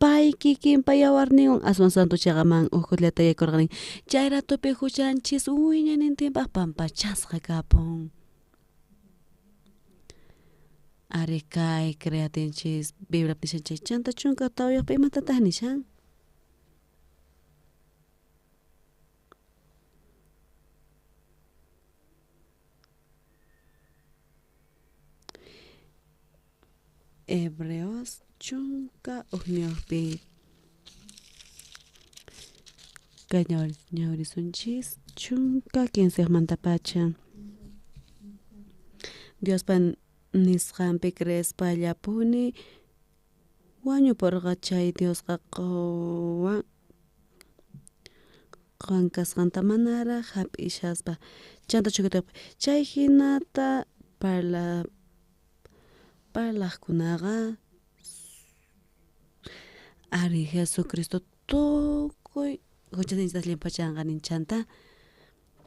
Speaker 6: pay kikinpa yawarninwan aswan santo chaqaman huk kutillata yaykurqa chay ratupi huchanchis wiñanintinpaq pampachasqa kapun ari kay creatinchis Bibliapi nishan chay chanta chunka tawyaqpi imatataq nishan Hebreos chunka ugniyuqpi kay ñawrisunchis chunka 15manta pacha Diospa nisqanpi creespa llapuni wañupurqa chay Diosqa qwan kasqanta manaraq hap'ishaspa chanta chukutaqpi chay hinata parlaqkunaqa ari Jesucristo tukuy huchasninchita llimpachanqa ninchanta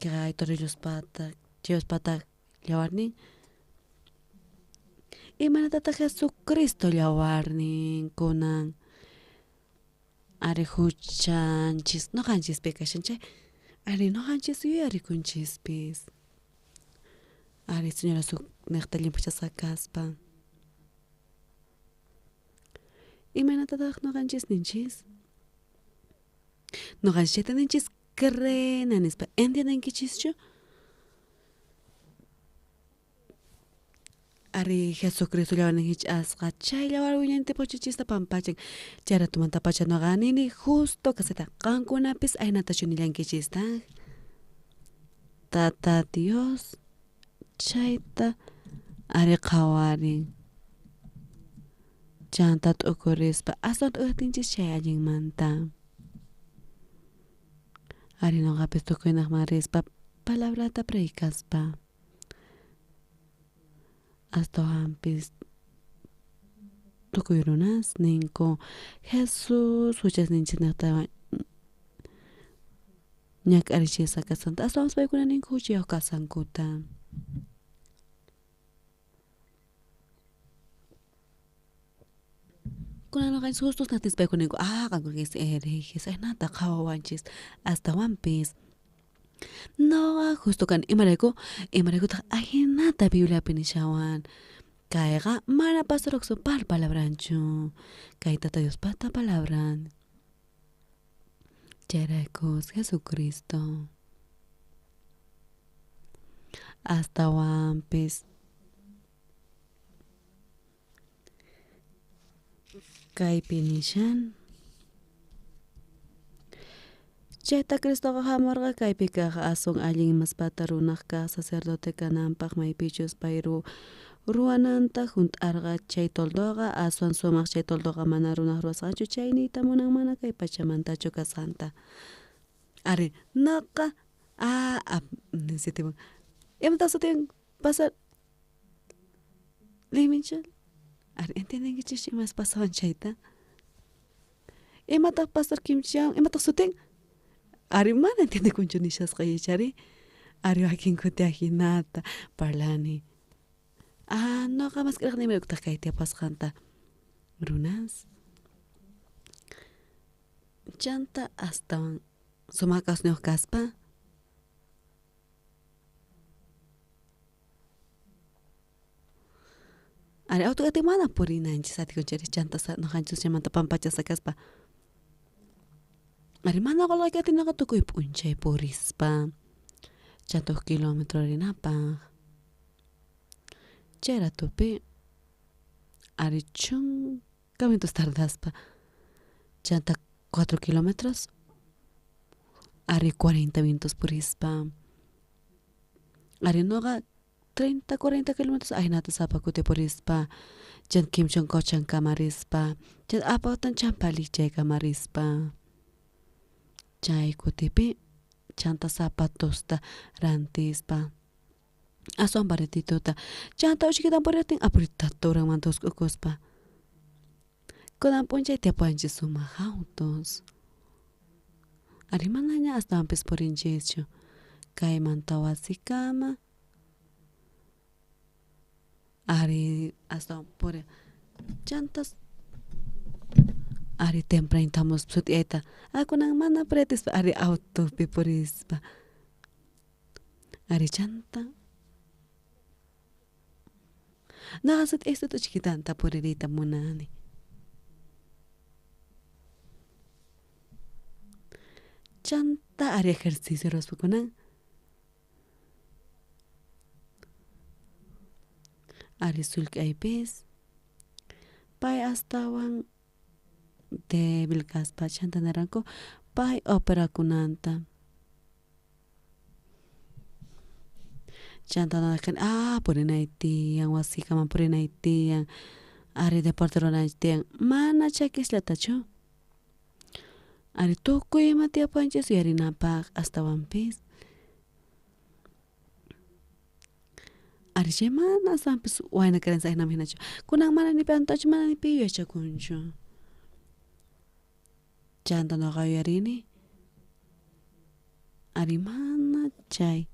Speaker 6: kay Torellospata Chayuspata yawarnin imanatataq Jesucristo yawarnin kunan ari huchanchis nuqanchispi kashan chay ari nuqanchis yuyarikunchispis ari Señor Jesucristo niqta llimpachasqa kaspa imanatataq nuqanchis ninchis nuqanchis chayta ninchis creenan nispa entiendenkichischu ari Jesucristo yawarnin hich'asqa chay yawar wiñantipa huchachista pampachan chay ratumanta pacha nuqa nini justo kasita qankunapis aynatachu nillankichistaj Tata Dios chayta ari qawarin chanta t'ukurispa aswan t'uqtinchis chay allinmanta ari nuqapis tukuynaqman rispa palabrata predikaspa astohampis tukuy runas ninku Jesús huchasninchis niqta ñak'arichisqa kasanta aswanpas paykuna ninku huchiyuq kasankuta kunan kan sustos natis pa kunin ko kan kis erejis nata kawawanchis hasta wampis. No justo kan imareko ta nata Biblia pinishawan. Kaiga mana pastorok su par palabrancho. Kai tata Dios pata palabran. Cherecos Jesucristo. Hasta wampis. Kai pinishan. Cheta Cristo hamorga kai pika asong alling mas patarunak ka sacerdote kanampak may pichos pairu ruananta junt arga chay toldoga aswan sumak chay toldoga mana runak ruasancho chay ni tamunang mana kai pachamanta santa. Are naka necesitamos. Emta soten pasar liminchal. Are entienden que chichi mas pasaban chayta. Emata pasar kimchiang emata soten. Are mana entiende kuncho nishas kaya chari. Are wakin kute ahinata parlani. No kamas kira ni mereka kay tiap pas kanta. Runas. Chanta hasta sumakas nyo kaspa. Are auto kati mana purina anchi sati kun cari chanta sa no kanchu se manta pampacha sa kaspa. Are mana kalau kati nakatukoy punchay purispa. Chantos kilometro rinapa. Chera tope. Are chung kamitos tardaspa. Chanta 4 kilómetros. Are 40 minutos purispa. Are noga 30-40 kilómetros ay nata sapa kute purispa. Jan kim chong kochang kamarispa. Jan apa tan champali chay kamarispa. Chay kutepe. Chanta zapatos ta rantispa. Asuan baretito ta. Chanta uchikitan boreting apurita torang mantos kukospa. Kodan punchay tiapuanchi suma autos. Ari mananya hasta ampes por injecho. Kai mantawasi kama. Ari hasta por chantas. Ari temprano estamos sutieta. Aku nang mana pretis ari auto piporispa. Ari chanta. Nakasut esto to chiquitanta por erita munani. Chanta ari ejercicio rospukunan. Ari sulk aipes. Pai astawan de bilkaspa chanta naranko. Pai opera kunanta. Chanta nanakan purinaiti yang wasika man purinaiti yang ari deportero naiti yang mana chakis latacho. Ari toko ima tiap panches y ari napak hasta wampis. Ari mana sampis waina keren sa hinam hinacho. Kunang mana ni pantach mana ni piyo cha kuncho. Chanta no kayo ari ni. Ari mana chay.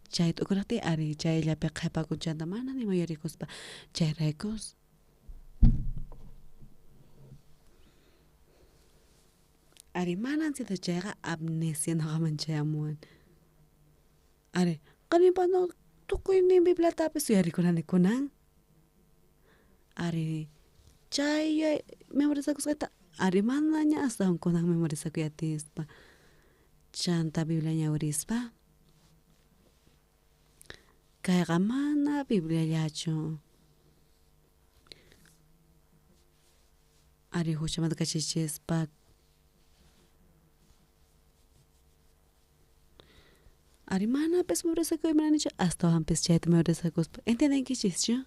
Speaker 6: Chay to kurati ari chay la pe khepa kun chanta mana ni mayari kuspa. Chay rekos. Ari mana si to chayga amnesia no kaman chayamuan. Ari kanin pa no tukoy ni bibla tapis yari kunan kunang. Ari chay memorisa kuskata. Ari mana nya hasta kunang memorisa kuyatispa. Chanta biblia nya urispa. Kaya mana biblia yacho. Ari huchamat kachichispa. Ari mana pes memorisa kuy mana nicho hasta hampes chay memorisa kuspa. ¿Entienden qué chischo?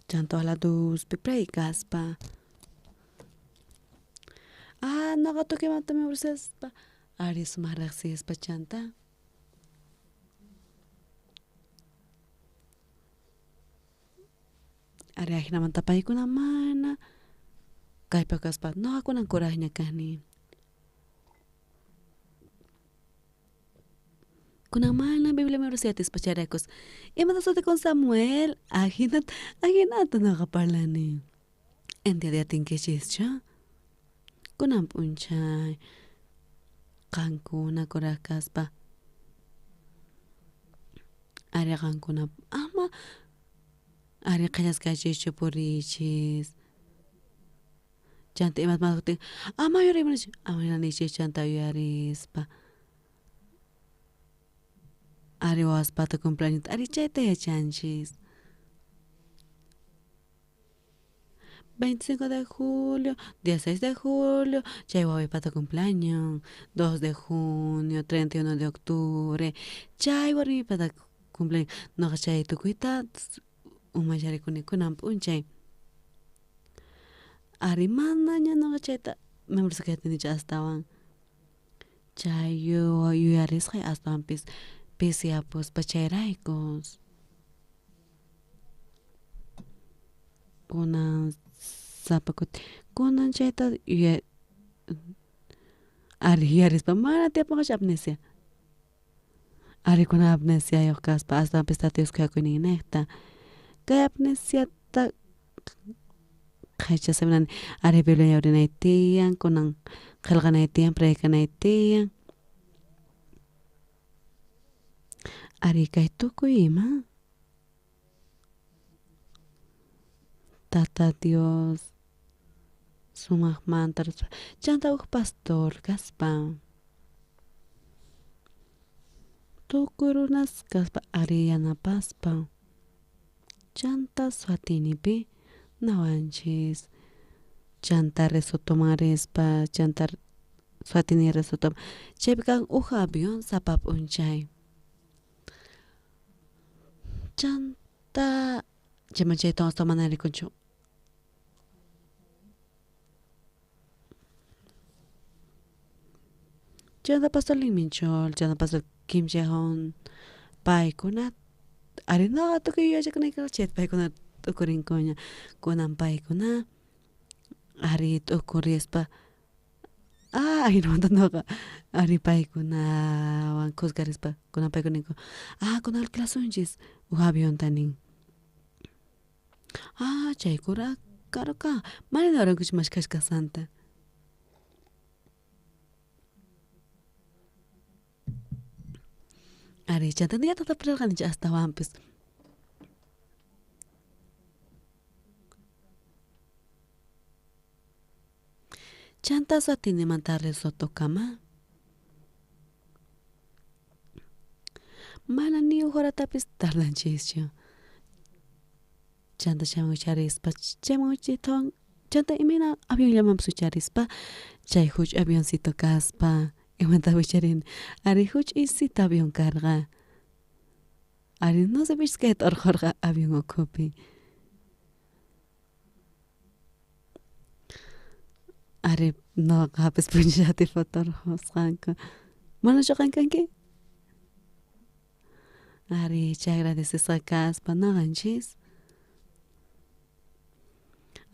Speaker 6: Chanto a la dos pipray kaspa. Nakatoke mata memorisa pa. Ari sumaraksis pa chanta. Ari ahina mantapay ko na mana. Kay pakaspa, no ako ng coraje niya kani. Kuna mana Biblia me rosiatis pacharecos. Y me dasote con Samuel. Aginat no kaparlani. En dia dia tingke chischa. Kuna punchay. Kankuna korakaspa. Ari kankuna ama. Ari kayas kachicho porichis. Chanta imat makuting. Ama yuri manish. Ama yana nichi chanta yuarispa. Ari was pata cumpleaños. Ari chaita ya chanchis. 25 de julio, 16 de julio, chay wawi pata cumpleaños, 2 de junio, 31 de octubre, chay wawi pata cumpleaños, no chay tukuita, umachari kunikunan punchay. Ari mananya no chayta, member sakit ni chastawan. Chay yo yaris kay astawan pis yapos pachayraikos. Kunan sapakut kunan chayta ari yaris pa mana tiapa kas amnesia. Ari kuna amnesia yo kaspa hasta pestatios kaya kuninekta. Kaya amnesia ta kaycha sebenan ari biblia yaurinay tiyan kunang khalganay tiyan predikanay tiyan. Ari kay tukuy ima. Tata Dios sumak mantar chanta pastor kaspa tukurunas kaspa ariana paspa chanta swatinipi nawanchis chanta resotomarespa chanta swatini resotom chepkan uja avión sapap unchay chanta chemanchay tongos tomanari kunchu. Chanta pastor liminchol, chanta pastor Kim Jae-hon, paikuna, ari no to que yo ya con el chet paikuna tukurin konya, kunan paikuna, ari tukurispa, ay no ka, ari paikuna, wan kusgarispa, kunan paikunin ko, kunan klasunchis, uhabion tanin. Chay kura karo ka, mani na orang kuch kashka santa. Ari chanta dia tetap perlahan aja hasta wampis. Chanta swatini mantarle soto kama. Mana ni uhora tapis tardan chisyo. Chanta chamo charispa, chamo chitong, chanta imina avión llamam su charispa, chay huch avioncito kaspa. Imanta bicharin, ari huch isita avión carga. Ari no se bisket orjorga avión ocupi. Ari no hapes punjati fotor hosranka. Mana chokan ki? Ari chay agradeces a caspa no ganchis.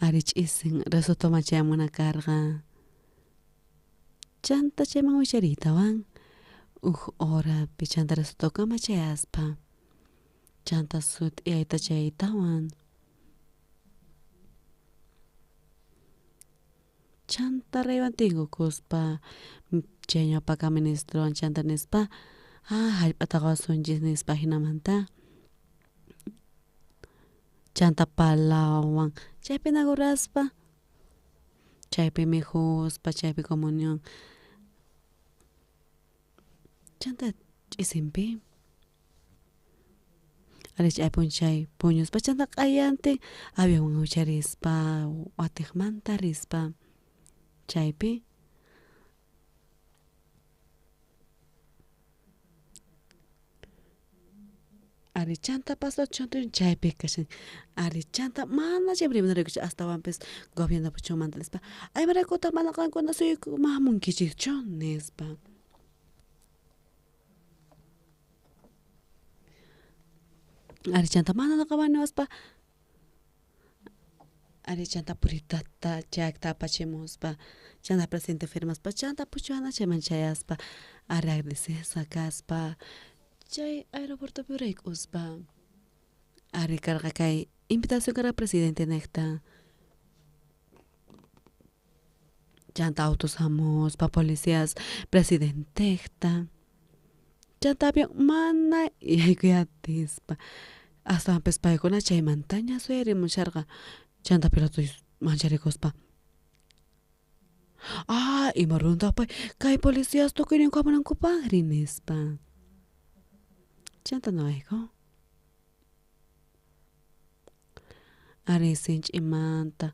Speaker 6: Ari chisin resotoma chamuna carga. Chanta chema ucharita wan. Ora pichanta resotoka machayaspa. Chanta sut iaita chayita wan. Chanta revantingo kuspa. Cheño paka ministro chanta nispa. Halpatawa sunjis nispa hinamanta. Chanta palawang. Chaypi naguraspa. Chaypi mijuspa, chaypi comunión. Chanta isimpi. Ari chay punchay puñuspa chanta kayante. Había un ucharispa, watikmantarispa. Chaypi. Ari chanta paso chonto chaypi kashin. Ari chanta mana chévere me recucha hasta wampes gobierno pucho mantalispa. Ay me recuta mana kan cuando soy mamun kichichon nespa. Ari chanta mana nakabani waspa. Ari chanta puritata chakta pachemuspa. Chanta presente firmas pa chanta puchuana chemanchayaspa. Ari agradeces a caspa. chay aeropuerto burek uspa. Ari karga kay invitación kara presidente nekta. Chanta autos hamos pa policías presidente ekta. Chanta avión mana y kuyatis pa. Hasta pespa con chay montaña sueri muncharga. Chanta piloto mancharikos pa. Ah, y marunta pa kay policías to kini ko manang kupagrinis pa. Chanta no eko. Ari sinch imanta.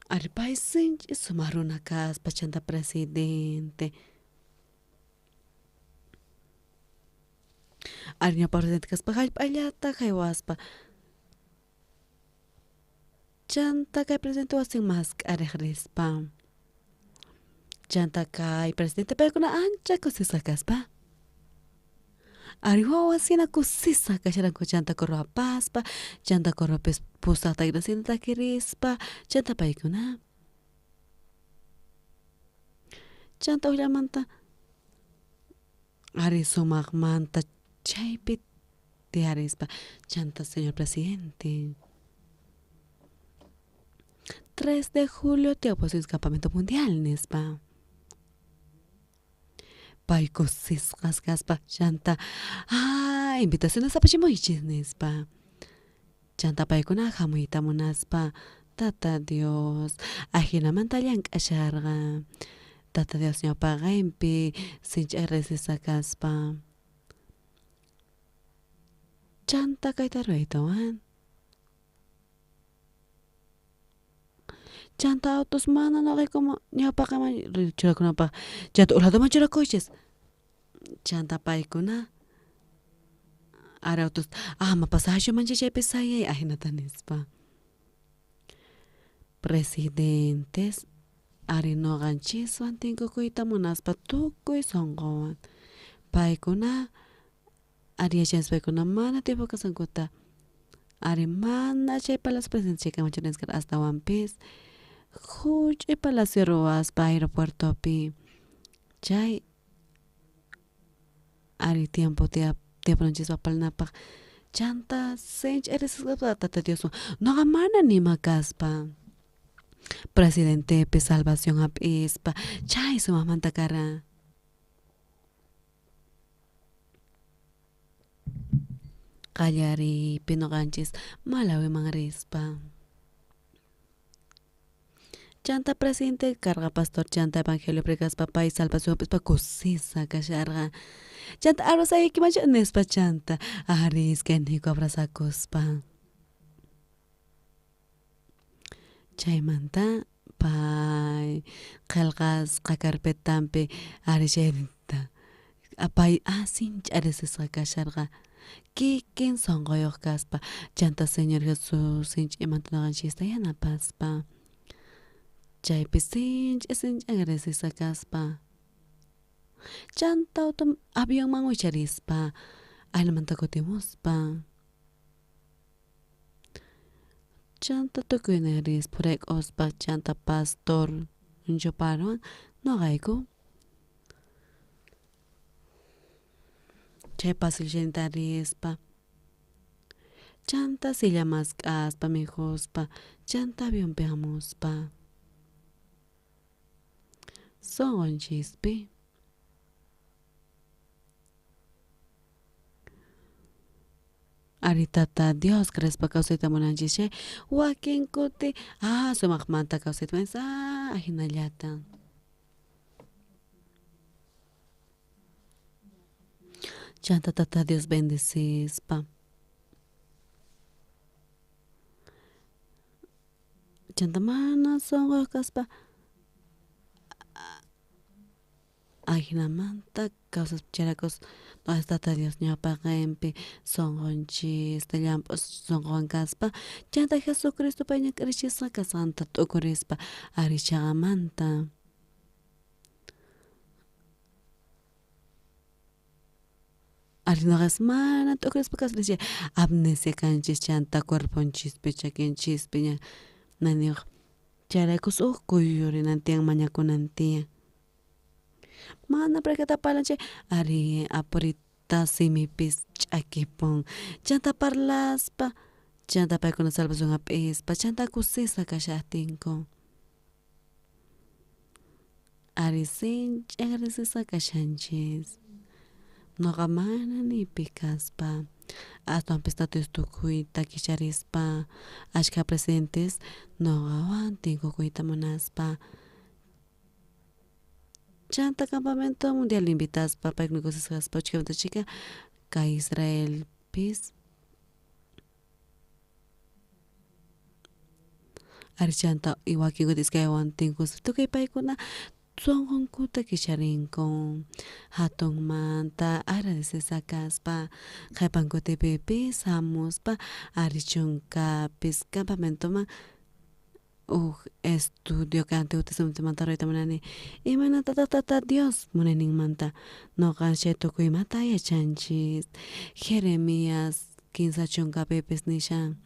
Speaker 6: Ari pai sinch sumaruna kas pa chanta presidente. Ari nya presidente kas pa kay palyata kay waspa. Chanta kay presidente wasing mask ari rispa. Chanta kay presidente pa kuna ancha ko sisakas pa. Ari wawa sina ko sisa kasyaran ko chanta ko rapas pa. Chanta ko rapes pusa tagda sinta kiris pa. Chanta pa ikuna. Chanta ulah manta. Ari sumak manta chaipit di haris pa. Chanta señor presidente. 3 de julio te oposición campamento mundial, nespa. Paiko siskas kaspa chanta. Ah, invitaciones a pachimoichis, nespa. Chanta paiko na jamuita monaspa. Tata Dios. Ajina mantayan kasharga. Tata Dios nyo pagempi. Sinch resisa kaspa. Chanta kay taruitoan. Chanta autos mana no kay como nyapa kama chura kuna pa chanta ulado man chura coches chanta pay kuna ara autos mapasasyo man chay pesaya ahina tanis pa presidentes ari no ganchis wan tinko kuita monas pa tukoy songkawan pay kuna ari chance pay kuna mana tipo kasangkuta ari mana chay palas presidente kama chunes hasta One Piece Huch y Palacio Roas pa aeropuerto pi. Chay ari tiempo tiempo nonchis papal napak. Chanta sench eres tata Dios. No gamana ni makaspa. Presidente pe salvación ap ispa. Chay su mamanta cara. Kayari pinoganchis malawi mangarispa. Chanta presidente carga pastor chanta evangelio pregas papá y salvación pues pa cosisa kasharga. Chanta aros ahí que macho nespa chanta. Aris que nico abraza cospa. Chaymanta pay kalgas kakarpetampe arishenta. Apay sinch arisisa kasharga. Kikin songoyoh kaspa. Chanta Señor Jesús sinch imantunagan chista yana paspa. Chay pisinch agresisa kaspa. Chanta autom avión mangucharispa. Ay naman takotimuspa. Chanta tukuneris purek ospa chanta pastor. Unjo paruan no gaigo. Chay pasil gentarispa. Chanta silla mascaspa mijospa. Chanta avión peamuspa. Son chispi. Aritata Dios crespa causita monanchiche. Wakin kuti. Sumakmanta causita mensa. Ahinallata. Chanta tata Dios bendecispa. Chanta mana son caspa. Aginamanta causas characos no está Dios ni apagempi son honchis te llampos son caspa chanta Jesucristo paña crechisa casanta tocorispa arichagamanta arinogas mana tocorispa casleche amnesia canchis chanta cuerponchis pechaquenchis peña nanio characos kuyuri nantian maña kunantia Mana prakata palanche ari apurita simipis ch'akipun. Chanta parlaspa chanta paykuna salvación ap'ispa chanta kusisa kashaptinku. Ari sinch'aq risisa kashanchis. Noqa mana nipi kaspa. Aswanpis tukuyta kicharispa ashka presentes noqawan tinkukuyta munaspa. Chanta campamento mundial invitaspa paykuna kusisqaspa uchkamanta chika kay Israelpis ari chanta wakinkuta iskaywan tinkuspa tukay paykuna sunqunkuta kisharinku hatunmanta agradecisa kaspa qhipan kutipipis hamuspa ari chunkapis campamentoman estudio kanti utisamanta rurayta munani imanata tata Dios munayninmanta noqanchik tukuymanta yachanchis Jeremías 15 chunkapipis nishan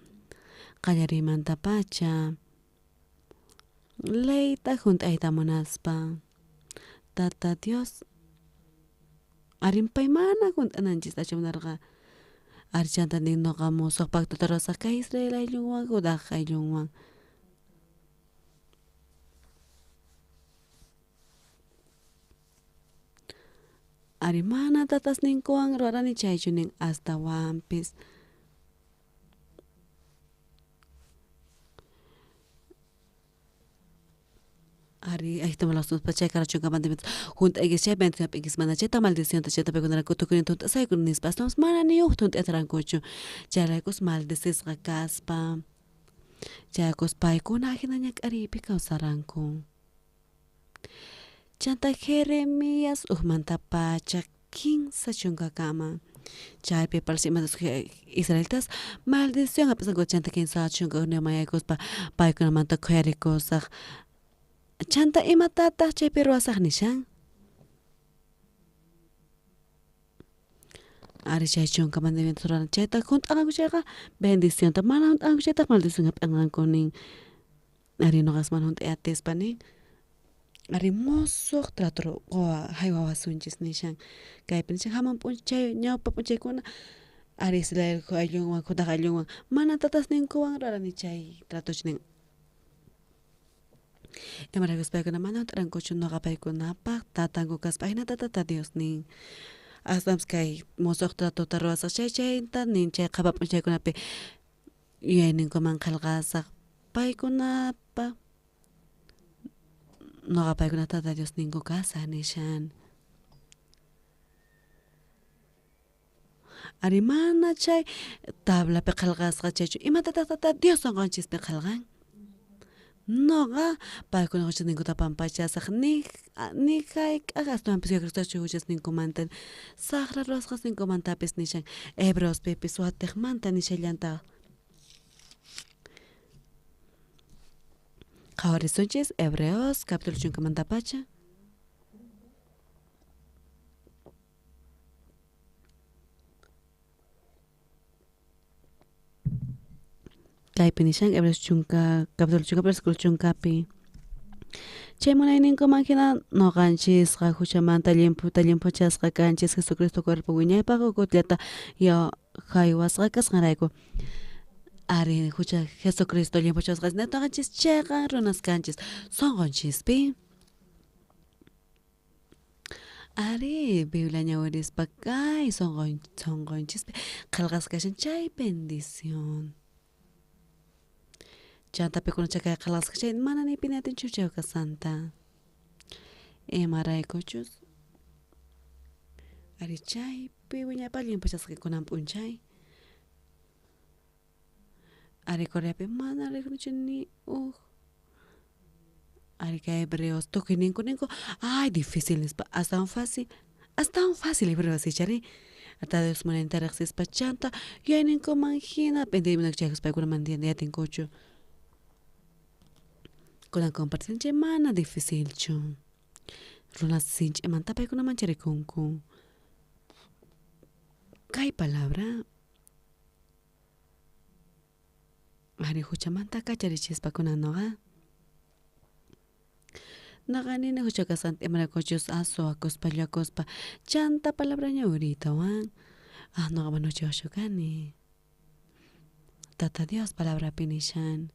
Speaker 6: qallarimanta pacha leyta junt'ayta munaspa tata Dios arinpay mana junt'ananchis achamunarqa ari chanta nin noqa musuq pactuta ruwasaq kay Israel aylluwan Judá aylluwan. Ari mana tatas ninkuwan rurani chaychu nin astawanpis. Ari aytamalaqsunpa chay karachunkamanta junt'aykis chay bendicionapikis mana chayta maldicionta chayta paykunaraku tukurin tunt'asaykun nispa astawan mana niyuq tunt'atarankuchu chayraykus maldecesqa kaspa chaykus paykuna hina ñak'aripi kawsaranku. Chanta Jeremías uqmanta pacha 15 chunkakama chaypi parsimanta Israelitas maldición apisanku chanta 15 chunka mayaykuspa paykunamanta khuyarikusaq chanta imatataq chaypi ruwasaq nishan. Ari chay chunka mandamientos ruran chayta junt'ananku chayqa bendicionta mana junt'ananku chayta maldición hap'ananku nin ari noqas mana junt'ay atispa nin ari musuq trato haywawasunchis nishan kaypi nishan hamun p'unchay ñawpa p'unchaykuna ari Israel ayllunwan Judá ayllunwan mana tatas ninkuwan rurani chay tratoch nin imaraykus paykuna mana junt'arankuchu noqa paykunapaq tatanku kaspa hinata tata Dios nin aswams kay musuq tratota ruwasaq chayta nin chay qhapa p'unchaykunapi yuyayninkuman qillqasaq paykunapaq noqa paykuna tata Dios ninku kasaq nishan. Ari mana chay tablapi qillqasqa chaychu imatataq tata Dios sunqanchispi qillqan noqa paykuna huchas ninkuta pampachasaq ni kay k'aqastumanpis Jesucristochu huchas ninkumanta saqra ruwasqas ninkumantapis nishan Hebreospipis watiqmanta nishallanta qhawarisunchis Hebreos capítulo 5 pacha kaypi nishan Hebreos capítulo 5 versículo 5pi chay munayninkuman hina noqanchisqa huchamanta llimpuchasqa kanchis Jesucristo cuerpo wiñaypaq ukutllata haywasqa kasqanrayku ari hucha Jesucristo llimpuchasqa noqanchis chayqa runas kanchis sunqanchispi ari Biblia ñawirispa kay sunqanchispi qillqasqa kashan chay bendición chantapikuna chakay qillqasqa chay mana nipin atinchu chayqa santa imaraykuchus ari chaypi wiñaypaq llimpuchasqa kunan p'unchay ari Coreapi mana riqnichu ni ari kay Hebreos tukuy ninku ay difícil nispa astawan fácil Hebreos ichari ata Dios munayninta riqsispa chanta yuyayninkuman hina pendimunaka chaykus paykuna mantienda yatinkuchu kunan compartir chay mana dificilchu runa sinch'imanta paykuna mancharikunku kay palabra ari huchamanta kacharichispa kunan noqa Nakanina huchakasan emana cochos aso acospa llacospa. Chanta palabraña ahorita wan. No kamano choshokani. Tata Dios palabra pinishan.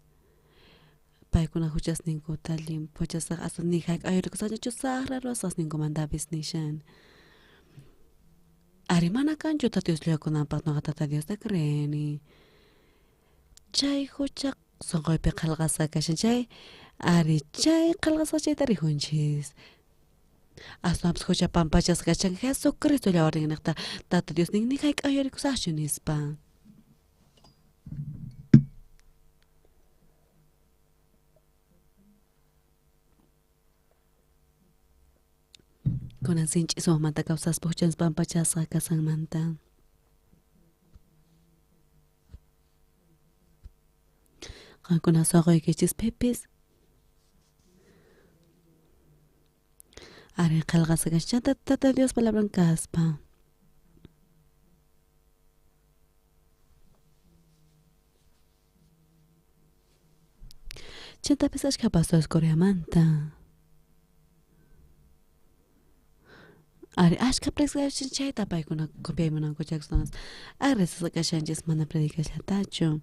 Speaker 6: Paikuna huchas ningku talim pochasak aso nihak ayo kusaja chusahra rosas ningku mandabis nishan. Ari mana kan juta Dios lihat nampak no tata Dios tak kreni. Chay huchak songkoy pe kalgasa kashan chay. Ari chay kalgasa chay tari hunchis. Aso abs hucha pampachas kashan Jesucristo ya orden nakta tata Dios ning nihak ayo kusaja nispa. Kunan sinch so manta causas pochans pampachas kasan manta. Kan kuna sogoy kechis pepis. Are kalgas kashan tata Dios palabran kaspa. Chanta pesas capasos korea manta. Ari ashka presgashin chay tapaykuna copiaymunanku chaksonas agresas kashanchis mana predicashatachu.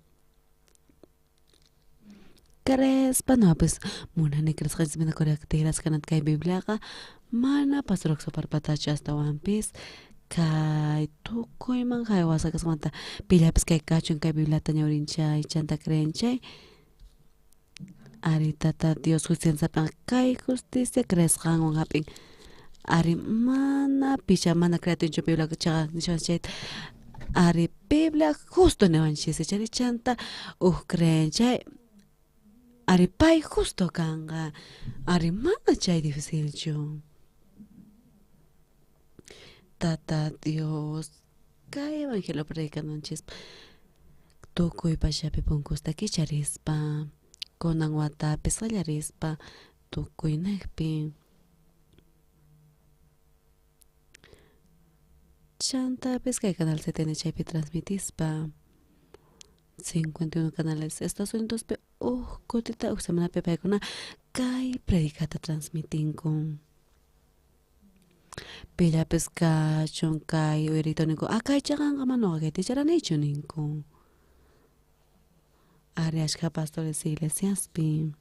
Speaker 6: Crespa no pues munani cresqanchis mana correctiras kanat kay Bibliaqa mana pasroq soparpatachu hasta wampis kay tukuyman kay wasakasmanta pillapis kay kachun kay Bibliata ñawrinchay chanta crenchay. Ari tata Dios justicia kay justicia cresqanwan hapin. Ari mana picha mana creatincho Biblia chaga nishanchet. Ari Biblia justo nevanchis chari chanta crenchay. Ari pay justo kanga. Ari mana chay dificilcho. Tata Dios kay evangelio predicanonchis. Tukuy pashapi punkusta kicharispa. Konan wata pesallarispa. Tukuy nekpi. Chanta pesca canal 7 chaypi transmitispa 51 canales Estados Unidos pe kotita semana pe paykuna kay predicata transmitinku pilla pesca chonkay uyrito ninku akay chagan kamano kay ticharanichu ninku ari ashka pastores iglesiaspi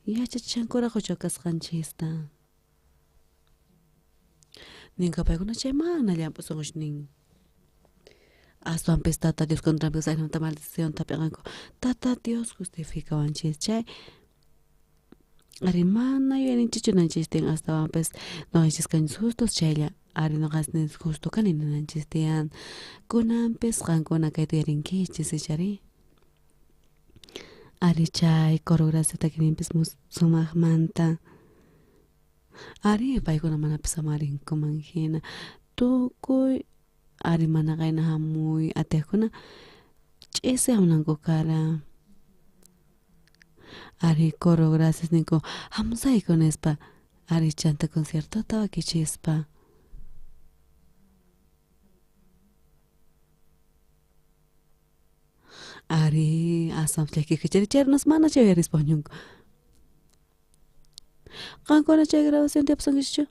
Speaker 6: yachachankura huchokasqanchista Ninka paykuna chay mana llampusongosh nin. Aso ampes tata Dios contra ampes ay nanta maldición tapianganko. Tata Dios justifica wanchis chay. Ari mana yuyaninchichu nanchistin hasta ampes no anchis kanchis justos chaylla. Ari no gasnis justo kanina nanchistian. Kuna ampes kankuna kay tuyarinkichis ichari. Ari chay corograsa takinimpis sumag manta. Ari paykuna mana pisamarin kumangina tukuy ari mana kayna hamuy atejkuna ch'isi hamunanku kara ari coro gracias ninku hamusay konespa ari chanta concierto tawa kichispa ari asam tleki kichari chernos mana chéveres poñunku Kankona chay grabación de apsongischu.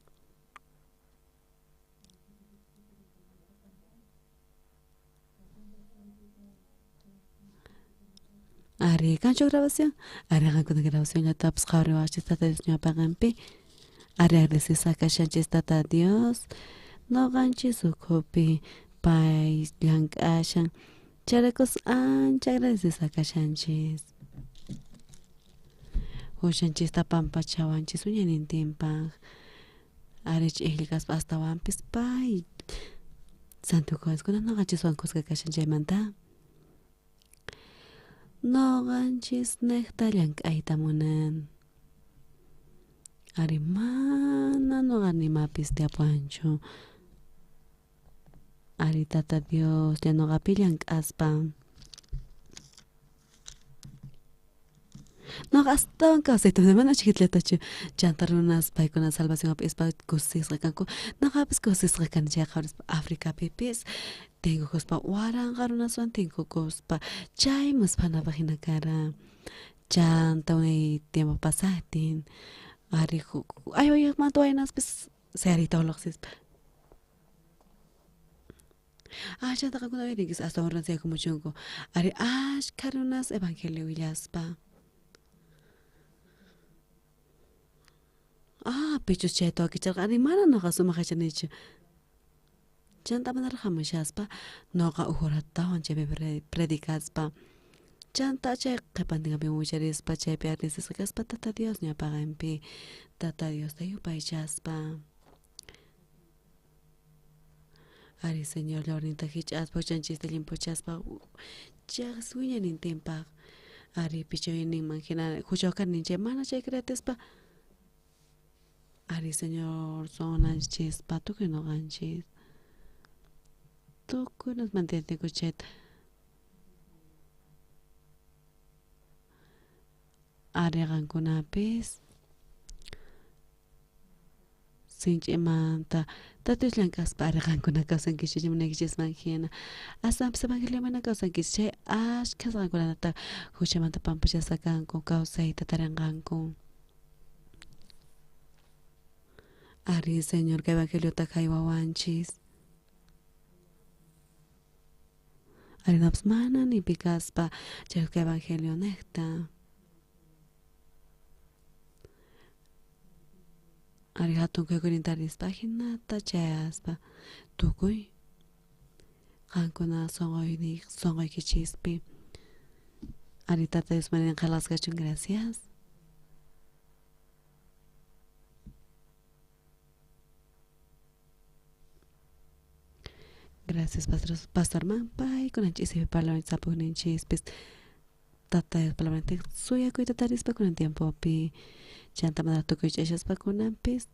Speaker 6: Ari kancho grabación. Ari kankona grabación ya taps kawri wachis tata Dios ñapagampi. Ari agresisa kashanchis tata Dios. No ganchis ukopi. Pay llank'ashan. Charakos ancha agresisa kashanchis. Hushanchis tapampa chawanchis uñanintimpaq arich ihlikas hasta wampis pay santo kunaskuna noqanchis wankusqa kashan chaymanta noqanchis nekta llank'ayta munan ari mana noqa nimapis tiapuanchu ari tata Dios ya noqapi llank'aspa No gastan casi de mana chiquitletachu chantarunas paikuna salvación apispa kusis rekanku no habis kusis rekan ya habis África pipis tengo cospa waran garunas wan tengo cospa chay muspana vagina cara chanta unay tiempo pasatin ari ayo matuaynas pues se arita oloksis chanta kakuna verigis hasta un rancia como chungo ari karunas evangelio villaspa pichus cheto kichar ari mana no gasuma khachanichu chanta manar khamushaspa noqa uhuratawan chaypi predicaspa chanta chay qhipantingapi mucharispa chaypi arnisisqa kaspa tata Dios ñapaqanpi tata Dios yupaychaspa ari señor lornita hich'aspa chanchista llimpuchaspa chaqas wiñanintinpaq ari pichuyninman hina huchawkarninchik mana chay creatispa ari señor sonanchispa tukuy noqanchis tukuy nos mantenemos chayta ariqankunapis sinch'imanta tatushlan kaspa ariqankuna kawsankichis munaykichis hina asampas evangelio mana kawsankichis chay ashkhasqankunata huchamanta pampachasqakanku kawsayta tarinqanku ari señor kay evangeliota kay wawanchis ari napas mana nipi kaspa chay kay evangelio nekta ari hatun kuykurintarispa hinata chayaspa tukuy qankuna sonqoykichispi ari tata Dios manin qalasqachun gracias gracias pastor Mampay kunanchis parlament sapuninchispis tata Dios parlament suyakuyta tarispa kunan tiempopi chanta mana tukuy chayshaspa kunanpis